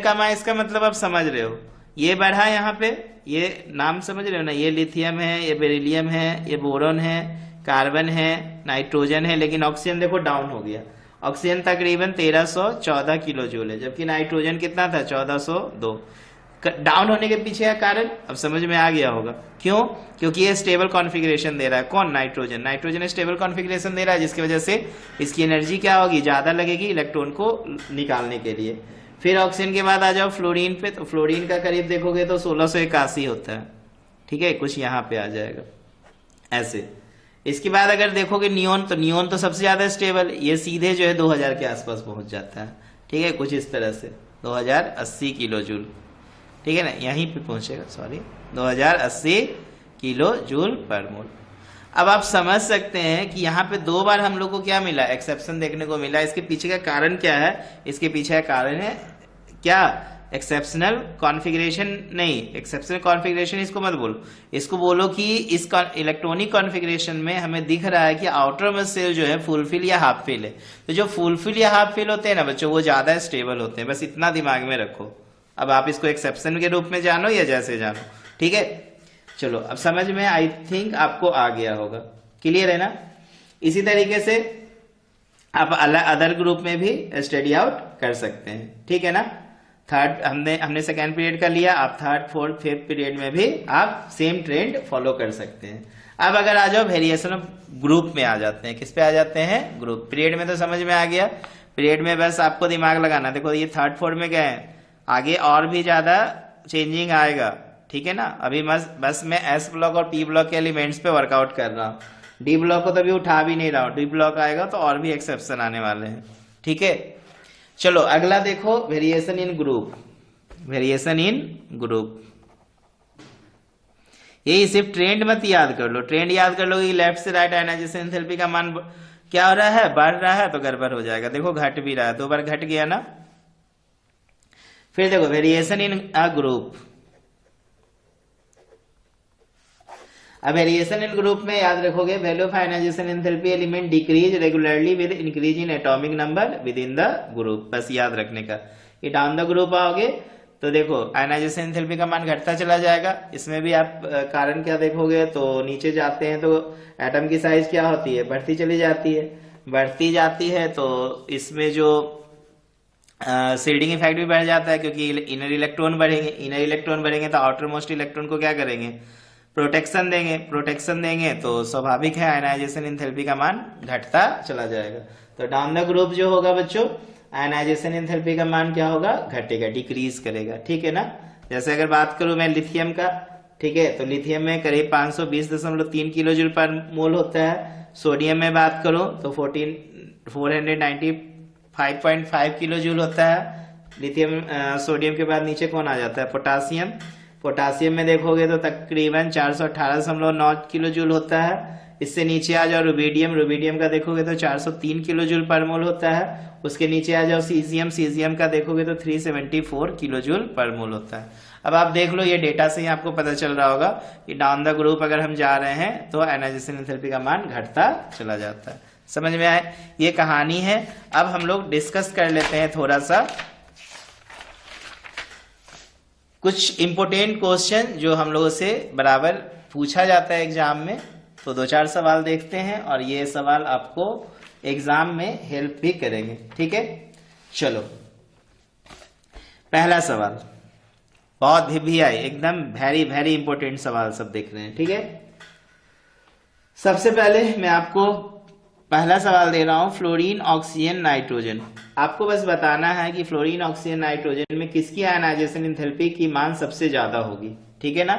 कमा, इसका मतलब आप समझ रहे हो, ये बढ़ा यहाँ पे, ये नाम समझ रहे हो ना, ये लिथियम है, ये बेरिलियम है, ये बोरोन है, कार्बन है, नाइट्रोजन है, लेकिन ऑक्सीजन देखो डाउन हो गया। ऑक्सीजन तकरीबन 1314 किलो जूल है, जबकि नाइट्रोजन कितना था 1402। डाउन होने के पीछे का कारण अब समझ में आ गया होगा, क्यों, क्योंकि ये स्टेबल कॉन्फ़िगरेशन दे रहा है, कौन, नाइट्रोजन स्टेबल कॉन्फ़िगरेशन दे रहा है, जिसकी वजह से इसकी एनर्जी क्या होगी, ज्यादा लगेगी इलेक्ट्रॉन को निकालने के लिए। फिर ऑक्सीजन के बाद आ जाओ फ्लोरीन पे, तो फ्लोरीन का करीब देखोगे तो 1681 होता है, ठीक है, कुछ यहाँ पे आ जाएगा ऐसे। इसके बाद अगर देखोगे नियोन, तो नियोन तो सबसे ज्यादा स्टेबल, ये सीधे जो है 2000 के आसपास पहुंच जाता है, ठीक है, कुछ इस तरह से 2080 किलो जूल, ठीक है ना, यहीं पे पहुंचेगा, सॉरी 2080 किलो जूल पर मोल। अब आप समझ सकते हैं कि यहाँ पे 2 बार हम लोग को क्या मिला, एक्सेप्शन देखने को मिला। इसके पीछे का कारण क्या है, इसके पीछे का कारण है क्या, एक्सेप्शनल कॉन्फ़िगरेशन, नहीं एक्सेप्शनल कॉन्फ़िगरेशन इसको मत बोलो, इसको बोलो कि इस इलेक्ट्रॉनिक कॉन्फ़िगरेशन में हमें दिख रहा है कि आउटर मोस्ट शेल जो है फुलफिल या हाफ फिल है। तो जो फुलफिल या हाफ फिल होते हैं ना बच्चों, वो ज्यादा स्टेबल होते हैं, बस इतना दिमाग में रखो। अब आप इसको एक्सेप्शन के रूप में जानो या जैसे जानो, ठीक है। चलो अब समझ में आई थिंक आपको आ गया होगा, क्लियर है ना। इसी तरीके से आप अदर ग्रुप में भी स्टडी आउट कर सकते हैं, ठीक है ना। थर्ड हमने सेकेंड पीरियड का लिया, आप थर्ड फोर्थ फिफ्थ पीरियड में भी आप सेम ट्रेंड फॉलो कर सकते हैं। अब अगर आ जाओ वेरिएशन ऑफ ग्रुप में आ जाते हैं, किस पे आ जाते हैं, ग्रुप। पीरियड में तो समझ में आ गया, पीरियड में बस आपको दिमाग लगाना। देखो ये थर्ड फोर्थ में गए, आगे और भी ज्यादा चेंजिंग आएगा, ठीक है ना। अभी बस मैं एस ब्लॉक और पी ब्लॉक के एलिमेंट्स पे वर्कआउट कर रहा हूँ, डी ब्लॉक को तो अभी उठा भी नहीं रहा हूँ, डी ब्लॉक आएगा तो और भी एक्सेप्शन आने वाले हैं, ठीक है। चलो अगला देखो, variation in group, variation in group. यही सिर्फ ट्रेंड मत याद कर लो, ट्रेंड याद कर लो कि लेफ्ट से राइट आयनाइजेशन एंथैल्पी का मान क्या हो रहा है, बढ़ रहा है, तो गड़बड़ हो जाएगा। देखो घट भी रहा है, 2 बार घट गया ना। फिर देखो वेरिएशन इन अ ग्रुप। अब वेरिएशन इन ग्रुप में याद रखोगे, value of ionization enthalpy element decreases regularly with increase in atomic number within the group, बस याद रखने का। ये डाउन द ग्रुप आओगे तो देखो आयनाइजेशन एंथैल्पी का मान घटता चला जाएगा। इसमें भी आप कारण क्या देखोगे, तो नीचे जाते हैं तो एटम की साइज क्या होती है, बढ़ती चली जाती है, बढ़ती जाती है, तो इसमें जो शेडिंग इफेक्ट भी बढ़ जाता है, क्योंकि इनर इलेक्ट्रॉन बढ़ेंगे, इनर इलेक्ट्रॉन बढ़ेंगे तो आउटर मोस्ट इलेक्ट्रॉन को क्या करेंगे, प्रोटेक्शन देंगे, प्रोटेक्शन देंगे तो स्वाभाविक है आयनाइजेशन एंथैल्पी का मान घटता चला जाएगा। तो डाउन द ग्रुप जो होगा बच्चों, आयनाइजेशन एंथैल्पी का मान क्या होगा, घटेगा, डिक्रीज करेगा, ठीक है ना। जैसे अगर बात करूं मैं लिथियम का, ठीक है, तो लिथियम में करीब 520.3 किलो जूल पर मोल होता है। सोडियम में बात करूं तो 495.5 किलो जूल होता है। लिथियम सोडियम के बाद नीचे कौन आ जाता है? पोटासियम। पोटासियम में देखोगे तो तकरीबन 418.9 किलो जूल होता है। इससे नीचे आ जाओ रुबिडियम। रुबिडियम का देखोगे तो 403 किलो जूल पर मोल होता है। उसके नीचे आ जाओ सीजियम। सीजियम का देखोगे तो 374 किलो जूल पर मोल होता है। अब आप देख लो, ये डेटा से ही आपको पता चल रहा होगा कि डाउन द ग्रुप अगर हम जा रहे हैं तो आयनाइजेशन एंथैल्पी का मान घटता चला जाता है। समझ में आए? ये कहानी है। अब हम लोग डिस्कस कर लेते हैं थोड़ा सा कुछ इंपोर्टेंट क्वेश्चन जो हम लोगों से बराबर पूछा जाता है एग्जाम में। तो 2-4 सवाल देखते हैं और ये सवाल आपको एग्जाम में हेल्प भी करेंगे। ठीक है, चलो पहला सवाल बहुत भी आई, एकदम वेरी वेरी इंपॉर्टेंट सवाल सब देख रहे हैं। ठीक है, सबसे पहले मैं आपको पहला सवाल दे रहा हूं, फ्लोरीन, ऑक्सीजन, नाइट्रोजन। आपको बस बताना है कि फ्लोरीन, ऑक्सीजन, नाइट्रोजन में किसकी आयनाइजेशन एंथैल्पी की मान सबसे ज्यादा होगी। ठीक है ना?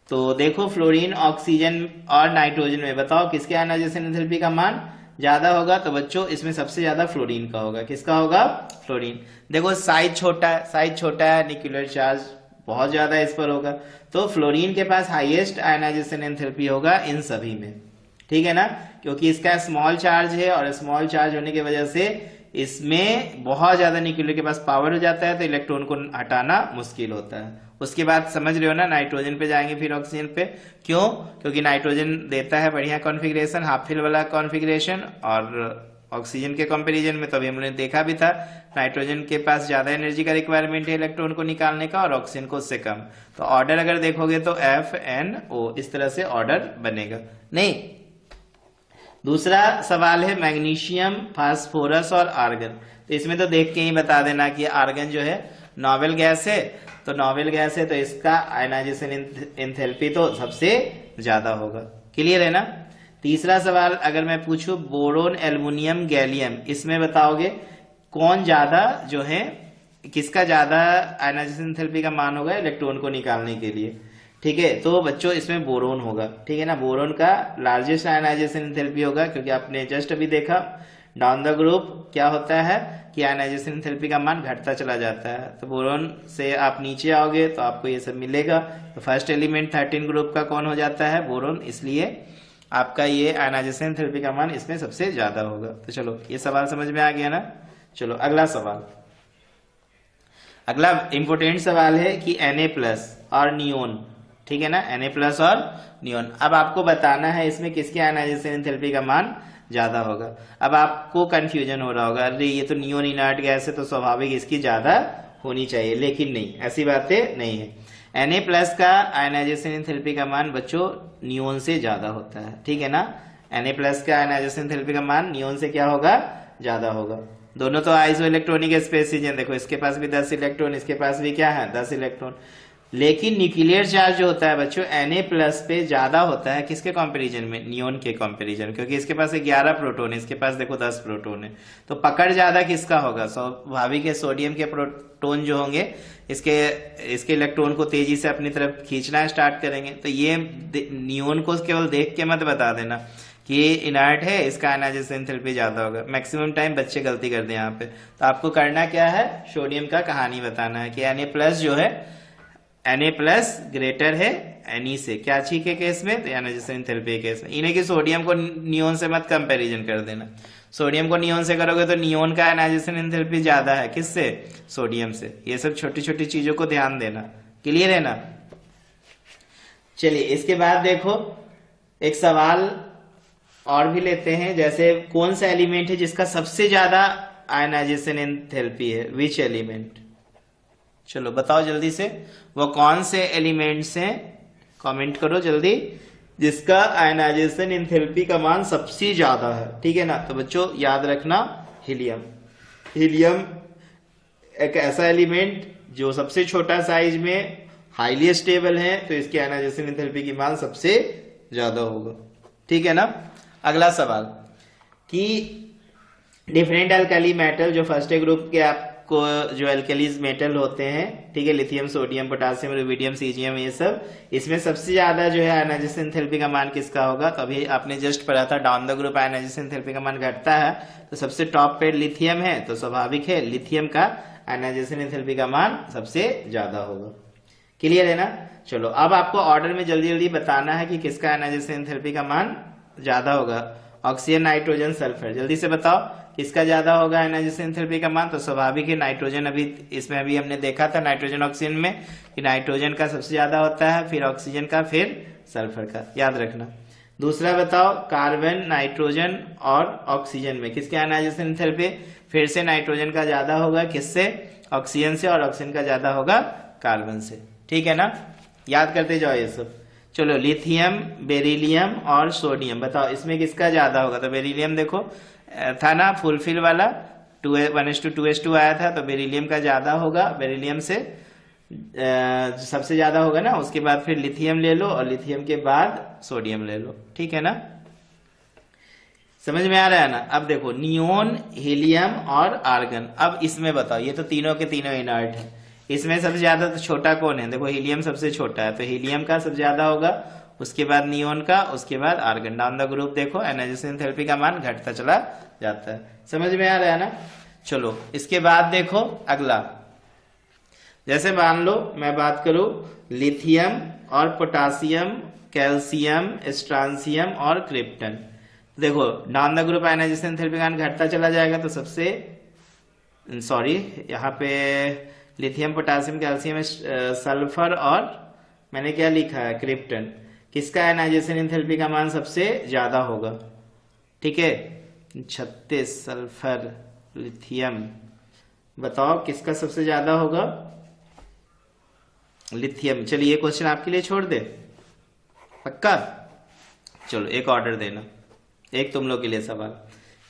तो देखो फ्लोरीन, ऑक्सीजन और नाइट्रोजन में बताओ किसके आयनाइजेशन एंथैल्पी का मान ज्यादा होगा। तो बच्चों इसमें सबसे ज्यादा फ्लोरीन का होगा। किसका होगा? फ्लोरीन। देखो साइज छोटा है, साइज छोटा है, न्यूक्लियर चार्ज बहुत ज्यादा इस पर होगा, तो फ्लोरीन के पास हाईएस्ट आयनाइजेशन एंथैल्पी होगा इन सभी में। ठीक है ना? क्योंकि इसका स्मॉल चार्ज है और स्मॉल चार्ज होने की वजह से इसमें बहुत ज्यादा न्यूक्लियर के पास पावर हो जाता है, तो इलेक्ट्रॉन को हटाना मुश्किल होता है। उसके बाद समझ रहे हो ना, नाइट्रोजन पे जाएंगे फिर ऑक्सीजन पे। क्यों? क्योंकि नाइट्रोजन देता है बढ़िया कॉन्फ़िगरेशन, हाफ फिल वाला कॉन्फ़िगरेशन, और ऑक्सीजन के कंपैरिजन में तो अभी हमने देखा भी था नाइट्रोजन के पास ज्यादा एनर्जी का रिक्वायरमेंट है इलेक्ट्रॉन को निकालने का और ऑक्सीजन को उससे कम। तो ऑर्डर अगर देखोगे तो FNO इस तरह से ऑर्डर बनेगा। नहीं, दूसरा सवाल है मैग्नीशियम, फास्फोरस और आर्गन। तो इसमें तो देख के ही बता देना कि आर्गन जो है नोबेल गैस है, तो नोबेल गैस है तो इसका आयनाइजेशन एंथैल्पी तो सबसे ज्यादा होगा। क्लियर है ना? तीसरा सवाल अगर मैं पूछूं बोरोन, एल्युमिनियम, गैलियम, इसमें बताओगे कौन ज्यादा जो है, किसका ज्यादा आयनाइजेशन एंथैल्पी का मान होगा इलेक्ट्रॉन को निकालने के लिए। ठीक है, तो बच्चों इसमें बोरोन होगा। ठीक है ना? बोरोन का लार्जेस्ट आयनाइजेशन एंथैल्पी होगा, क्योंकि आपने जस्ट अभी देखा डाउन द ग्रुप क्या होता है कि आयनाइजेशन एंथैल्पी का मान घटता चला जाता है। तो बोरोन से आप नीचे आओगे तो आपको ये सब मिलेगा। तो फर्स्ट एलिमेंट 13 ग्रुप का कौन हो जाता है? बोरोन। इसलिए आपका ये आयनाइजेशन एंथैल्पी का मान इसमें सबसे ज्यादा होगा। तो चलो ये सवाल समझ में आ गया ना? चलो अगला सवाल, अगला इंपोर्टेंट सवाल है कि Na+ और नियोन। ठीक है ना? Na+ और नियोन। अब आपको बताना है इसमें किसके आयनाइजेशन एंथैल्पी का मान ज्यादा होगा। अब आपको कंफ्यूजन हो रहा होगा, अरे ये तो नियोन इनर्ट गैस है तो स्वाभाविक इसकी ज्यादा होनी चाहिए, लेकिन नहीं, ऐसी बातें नहीं है। Na+ का आयनाइजेशन एंथैल्पी का मान बच्चों नियोन से ज्यादा होता है। ठीक है ना? Na+ का आयनाइजेशन एंथैल्पी का मान नियोन से क्या होगा? ज्यादा होगा। दोनों तो आइसो इलेक्ट्रॉनिक स्पेसीज हैं। देखो इसके पास भी 10 इलेक्ट्रॉन, इसके पास भी क्या है? 10 इलेक्ट्रॉन। लेकिन न्यूक्लियर चार्ज जो होता है बच्चों Na+ पे ज्यादा होता है किसके कंपैरिजन में? नियोन के कंपैरिजन, क्योंकि इसके पास 11 प्रोटॉन है, इसके पास देखो 10 प्रोटॉन है। तो पकड़ ज्यादा किसका होगा? स्वाभाविक है सोडियम के प्रोटॉन जो होंगे इसके इलेक्ट्रॉन को तेजी से अपनी तरफ खींचना स्टार्ट करेंगे। तो ये नियोन को केवल देख के मत बता देना कि ये इनर्ट है, इसका आयनाइजेशन एंथैल्पी ज्यादा होगा। मैक्सिमम टाइम बच्चे गलती करते हैं यहाँ पे। तो आपको करना क्या है? सोडियम का कहानी बताना है कि Na+ जो है, Na+ ग्रेटर है Ne से। क्या ठीक है केस में? तो आयनाइजेशन एंथैल्पी केस में इन्हें कि सोडियम को नियोन से मत कंपैरिजन कर देना। सोडियम को नियोन से करोगे तो नियोन का आयनाइजेशन एंथैल्पी ज्यादा है किससे? सोडियम से। ये सब छोटी छोटी चीजों को ध्यान देना। क्लियर है ना? चलिए इसके बाद देखो एक सवाल और भी लेते हैं, जैसे कौन सा एलिमेंट है जिसका सबसे ज्यादा आयनाइजेशन एंथैल्पी है? Which element? चलो बताओ जल्दी से, वो कौन से एलिमेंट्स हैं? कमेंट करो जल्दी, जिसका आयनाइजेशन एंथैल्पी का मान सबसे ज्यादा है। ठीक है ना? तो बच्चों याद रखना हीलियम। हीलियम एक ऐसा एलिमेंट जो सबसे छोटा साइज में हाईली स्टेबल है, तो इसकी आयनाइजेशन एंथैल्पी की मान सबसे ज्यादा होगा। ठीक है ना? अगला सवाल कि डिफरेंट अल्कली मेटल जो फर्स्ट ग्रुप के आप को जो एल्केलीज मेटल होते हैं, ठीक है, lithium, sodium, potassium, rubidium, caesium, ये सब, इसमें सबसे ज्यादा जो है आयनाइजेशन एंथैल्पी का मान किसका होगा? तो अभी आपने जस्ट पढ़ा था down the group ionization enthalpy का मान घटता है, तो सबसे टॉप पे लिथियम है, तो स्वाभाविक है लिथियम का आयनाइजेशन एंथैल्पी का मान सबसे ज्यादा होगा। क्लियर है ना? चलो अब आपको ऑर्डर में जल्दी जल्दी बताना है कि किसका आयनाइजेशन एंथैल्पी का मान ज्यादा होगा। ऑक्सीजन, नाइट्रोजन, सल्फर, जल्दी से बताओ किसका ज्यादा होगा आयनाइजेशन एंथैल्पी का मान? तो स्वाभाविक है नाइट्रोजन। अभी इसमें अभी हमने देखा था नाइट्रोजन ऑक्सीजन में कि नाइट्रोजन का सबसे ज्यादा होता है, फिर ऑक्सीजन का, फिर सल्फर का, याद रखना। दूसरा बताओ कार्बन, नाइट्रोजन और ऑक्सीजन में किसके आयनाइजेशन एंथैल्पी? फिर से नाइट्रोजन का ज्यादा होगा, किससे? ऑक्सीजन से, और ऑक्सीजन का ज्यादा होगा कार्बन से। ठीक है ना? याद करते जाओ ये सब। चलो लिथियम, बेरिलियम और सोडियम, बताओ इसमें किसका ज्यादा होगा? तो बेरिलियम देखो था ना फुलफिल वाला 1:2:2 आया था, तो बेरिलियम का ज्यादा होगा, बेरिलियम से सबसे ज्यादा होगा ना। उसके बाद फिर लिथियम ले लो, और लिथियम के बाद सोडियम ले लो। ठीक है ना? समझ में आ रहा है ना? अब देखो नियोन, हीलियम और आर्गन, अब इसमें बताओ, ये तो तीनों के तीनों इनर्ट है, इसमें सबसे ज्यादा तो छोटा कौन है? देखो हीलियम सबसे छोटा है, तो हीलियम का सबसे ज्यादा होगा, उसके बाद नियोन का, उसके बाद आर्गन। डाउन द ग्रुप देखो आयनाइजेशन एंथैल्पी का मान घटता चला जाता है। समझ में आ रहा है ना? चलो इसके बाद देखो अगला, जैसे मान लो मैं बात करूं लिथियम और पोटासियम, कैल्शियम, स्ट्रांसियम और क्रिप्टन, देखो down the group ionization enthalpy का मान घटता चला जाएगा। तो सबसे सॉरी यहाँ पे लिथियम, पोटासियम, कैल्शियम, सल्फर और मैंने क्या लिखा है क्रिप्टन, किसका आयनाइजेशन एंथैल्पी का मान सबसे ज्यादा होगा? ठीक है 36, सल्फर, लिथियम, बताओ किसका सबसे ज्यादा होगा? लिथियम। चलिए ये क्वेश्चन आपके लिए छोड़ दे, पक्का? चलो एक ऑर्डर देना, एक तुम लोग के लिए सवाल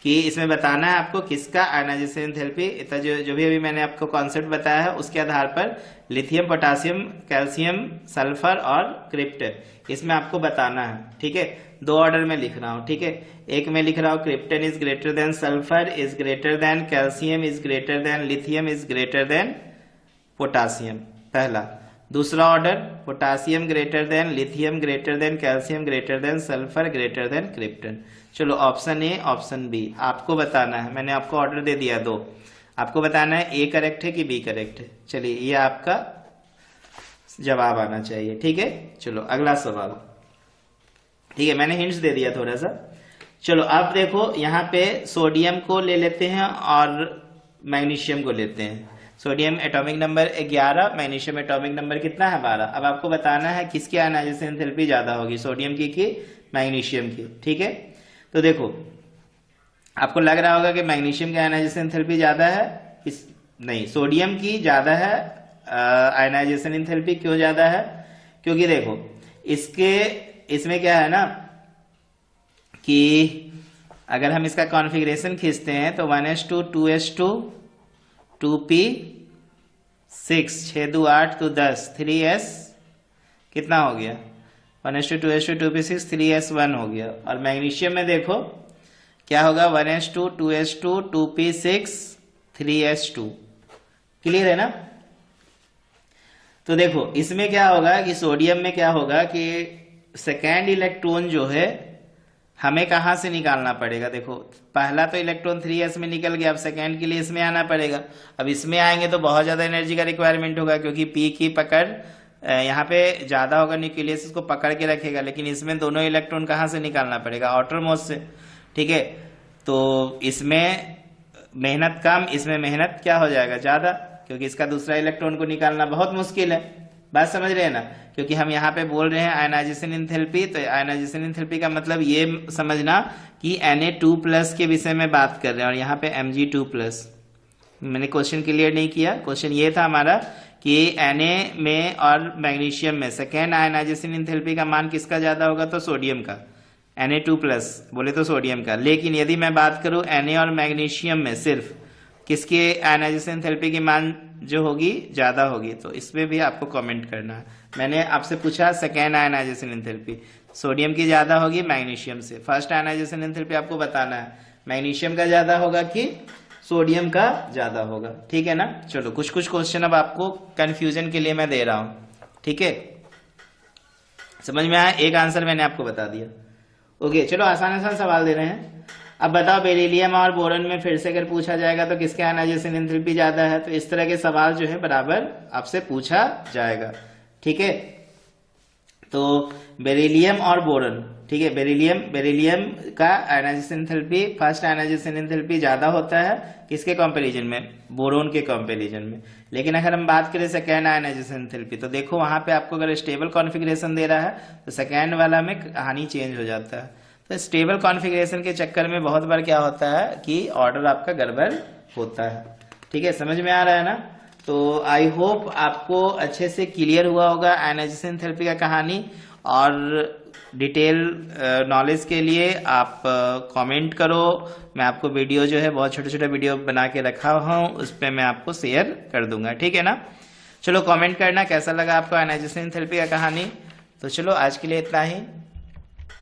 कि इसमें बताना है आपको किसका आयनाइजेशन एंथैल्पी, इतना जो भी अभी मैंने आपको कॉन्सेप्ट बताया है उसके आधार पर लिथियम, पोटासियम, कैल्शियम, सल्फर और क्रिप्टन, इसमें आपको बताना है। ठीक है, दो ऑर्डर में लिख रहा हूं। ठीक है, एक में लिख रहा हूं krypton is greater than sulphur is greater than calcium is greater than lithium is greater than potassium, पहला। दूसरा order potassium greater than lithium greater than calcium greater than sulphur greater than krypton. चलो ऑप्शन ए, ऑप्शन बी आपको बताना है। मैंने आपको ऑर्डर दे दिया दो, आपको बताना है ए करेक्ट है कि बी करेक्ट है। चलिए ये आपका जवाब आना चाहिए। ठीक है, चलो अगला सवाल। ठीक है, मैंने हिंट्स दे दिया थोड़ा सा। चलो अब देखो यहाँ पे सोडियम को ले लेते हैं और मैग्नीशियम को लेते हैं। Sodium atomic number 11, magnesium atomic number कितना है? 12। अब आपको बताना है किसकी आयनाइजेशन एंथैल्पी ज्यादा होगी, सोडियम की कि मैग्नीशियम की। ठीक है, तो देखो आपको लग रहा होगा कि मैग्नीशियम की आयनाइजेशन एंथैल्पी ज्यादा है, नहीं सोडियम की ज्यादा है आयनाइजेशन एंथैल्पी। क्यों ज्यादा है? क्योंकि देखो इसमें क्या है ना कि अगर हम इसका कॉन्फ़िगरेशन खींचते हैं तो 1s2 2s2 2p6 6 2 8 तो 10 3s कितना हो गया? 1s2 2s2 2p6 3s1 हो गया। और मैग्नीशियम में देखो क्या होगा? 1s2 2s2 2p6 3s2। Clear है ना? तो देखो इसमें क्या होगा कि सोडियम में क्या होगा कि सेकेंड इलेक्ट्रॉन जो है हमें कहां से निकालना पड़ेगा? देखो पहला तो इलेक्ट्रॉन 3s में निकल गया, अब सेकेंड के लिए इसमें आना पड़ेगा। अब इसमें आएंगे तो बहुत ज्यादा एनर्जी का रिक्वायरमेंट होगा, क्योंकि पी की पकड़ यहाँ पे ज्यादा होगा, न्यूक्लियस इसको पकड़ के रखेगा। लेकिन इसमें दोनों इलेक्ट्रॉन कहां से निकालना पड़ेगा? आउटर मोस्ट से। ठीक है, तो इसमें मेहनत कम, इसमें मेहनत क्या हो जाएगा? ज्यादा, क्योंकि इसका दूसरा इलेक्ट्रॉन को निकालना बहुत मुश्किल है। बात समझ रहे हैं ना? क्योंकि हम यहाँ पे बोल रहे हैं आयनाइजेशन एंथैल्पी, तो आयनाइजेशन एंथैल्पी का मतलब ये समझना कि Na2+ के विषय में बात कर रहे हैं, और यहाँ पे Mg2+। मैंने क्वेश्चन क्लियर नहीं किया। क्वेश्चन ये था हमारा कि Na में और मैग्नीशियम में सेकेंड आयनाइजेशन एंथैल्पी का मान किसका ज्यादा होगा? तो सोडियम का, Na2+ बोले तो सोडियम का। लेकिन यदि मैं बात करूं Na और मैग्नीशियम में सिर्फ किसके आयनाइजेशन एंथैल्पी की मान जो होगी ज्यादा होगी, तो इसमें भी आपको कमेंट करना है। मैंने आपसे पूछा सेकेंड आयनाइजेशन एंथैल्पी, सोडियम की ज्यादा होगी मैग्नीशियम से। फर्स्ट आयनाइजेशन एंथैल्पी आपको बताना है मैग्नीशियम का ज्यादा होगा कि सोडियम का ज्यादा होगा। ठीक है ना। चलो कुछ कुछ क्वेश्चन अब आपको कंफ्यूजन के लिए मैं दे रहा हूं। ठीक है, समझ में आया? एक आंसर मैंने आपको बता दिया। ओके, चलो आसान आसान सवाल दे रहे हैं। अब बताओ बेरिलियम और बोरॉन में फिर से अगर पूछा जाएगा तो किसके आयनाइजेशन एंथैल्पी ज्यादा है, तो इस तरह के सवाल जो है बराबर आपसे पूछा जाएगा। ठीक है, तो बेरिलियम और बोरॉन, ठीक है, बेरिलियम का ionization enthalpy, first ionization enthalpy ज्यादा होता है किसके कंपैरिजन में? बोरोन के कंपैरिजन में। लेकिन अगर हम बात करें सेकेंड आयनाइजेशन एंथैल्पी, तो देखो वहां पे आपको अगर स्टेबल कॉन्फ़िगरेशन दे रहा है तो सेकेंड वाला में कहानी चेंज हो जाता है। तो स्टेबल कॉन्फ़िगरेशन के चक्कर में बहुत बार क्या होता है कि ऑर्डर आपका गड़बड़ होता है। ठीक है, समझ में आ रहा है ना? तो आई होप आपको अच्छे से क्लियर हुआ होगा आयनाइजेशन एंथैल्पी का कहानी। और डिटेल नॉलेज के लिए आप कमेंट करो। मैं आपको वीडियो जो है बहुत छोटे छोटे वीडियो बना के रखा हूँ, उस पर मैं आपको शेयर कर दूंगा। ठीक है ना। चलो कमेंट करना कैसा लगा आपको आयनाइजेशन एंथैल्पी का कहानी। तो चलो आज के लिए इतना ही।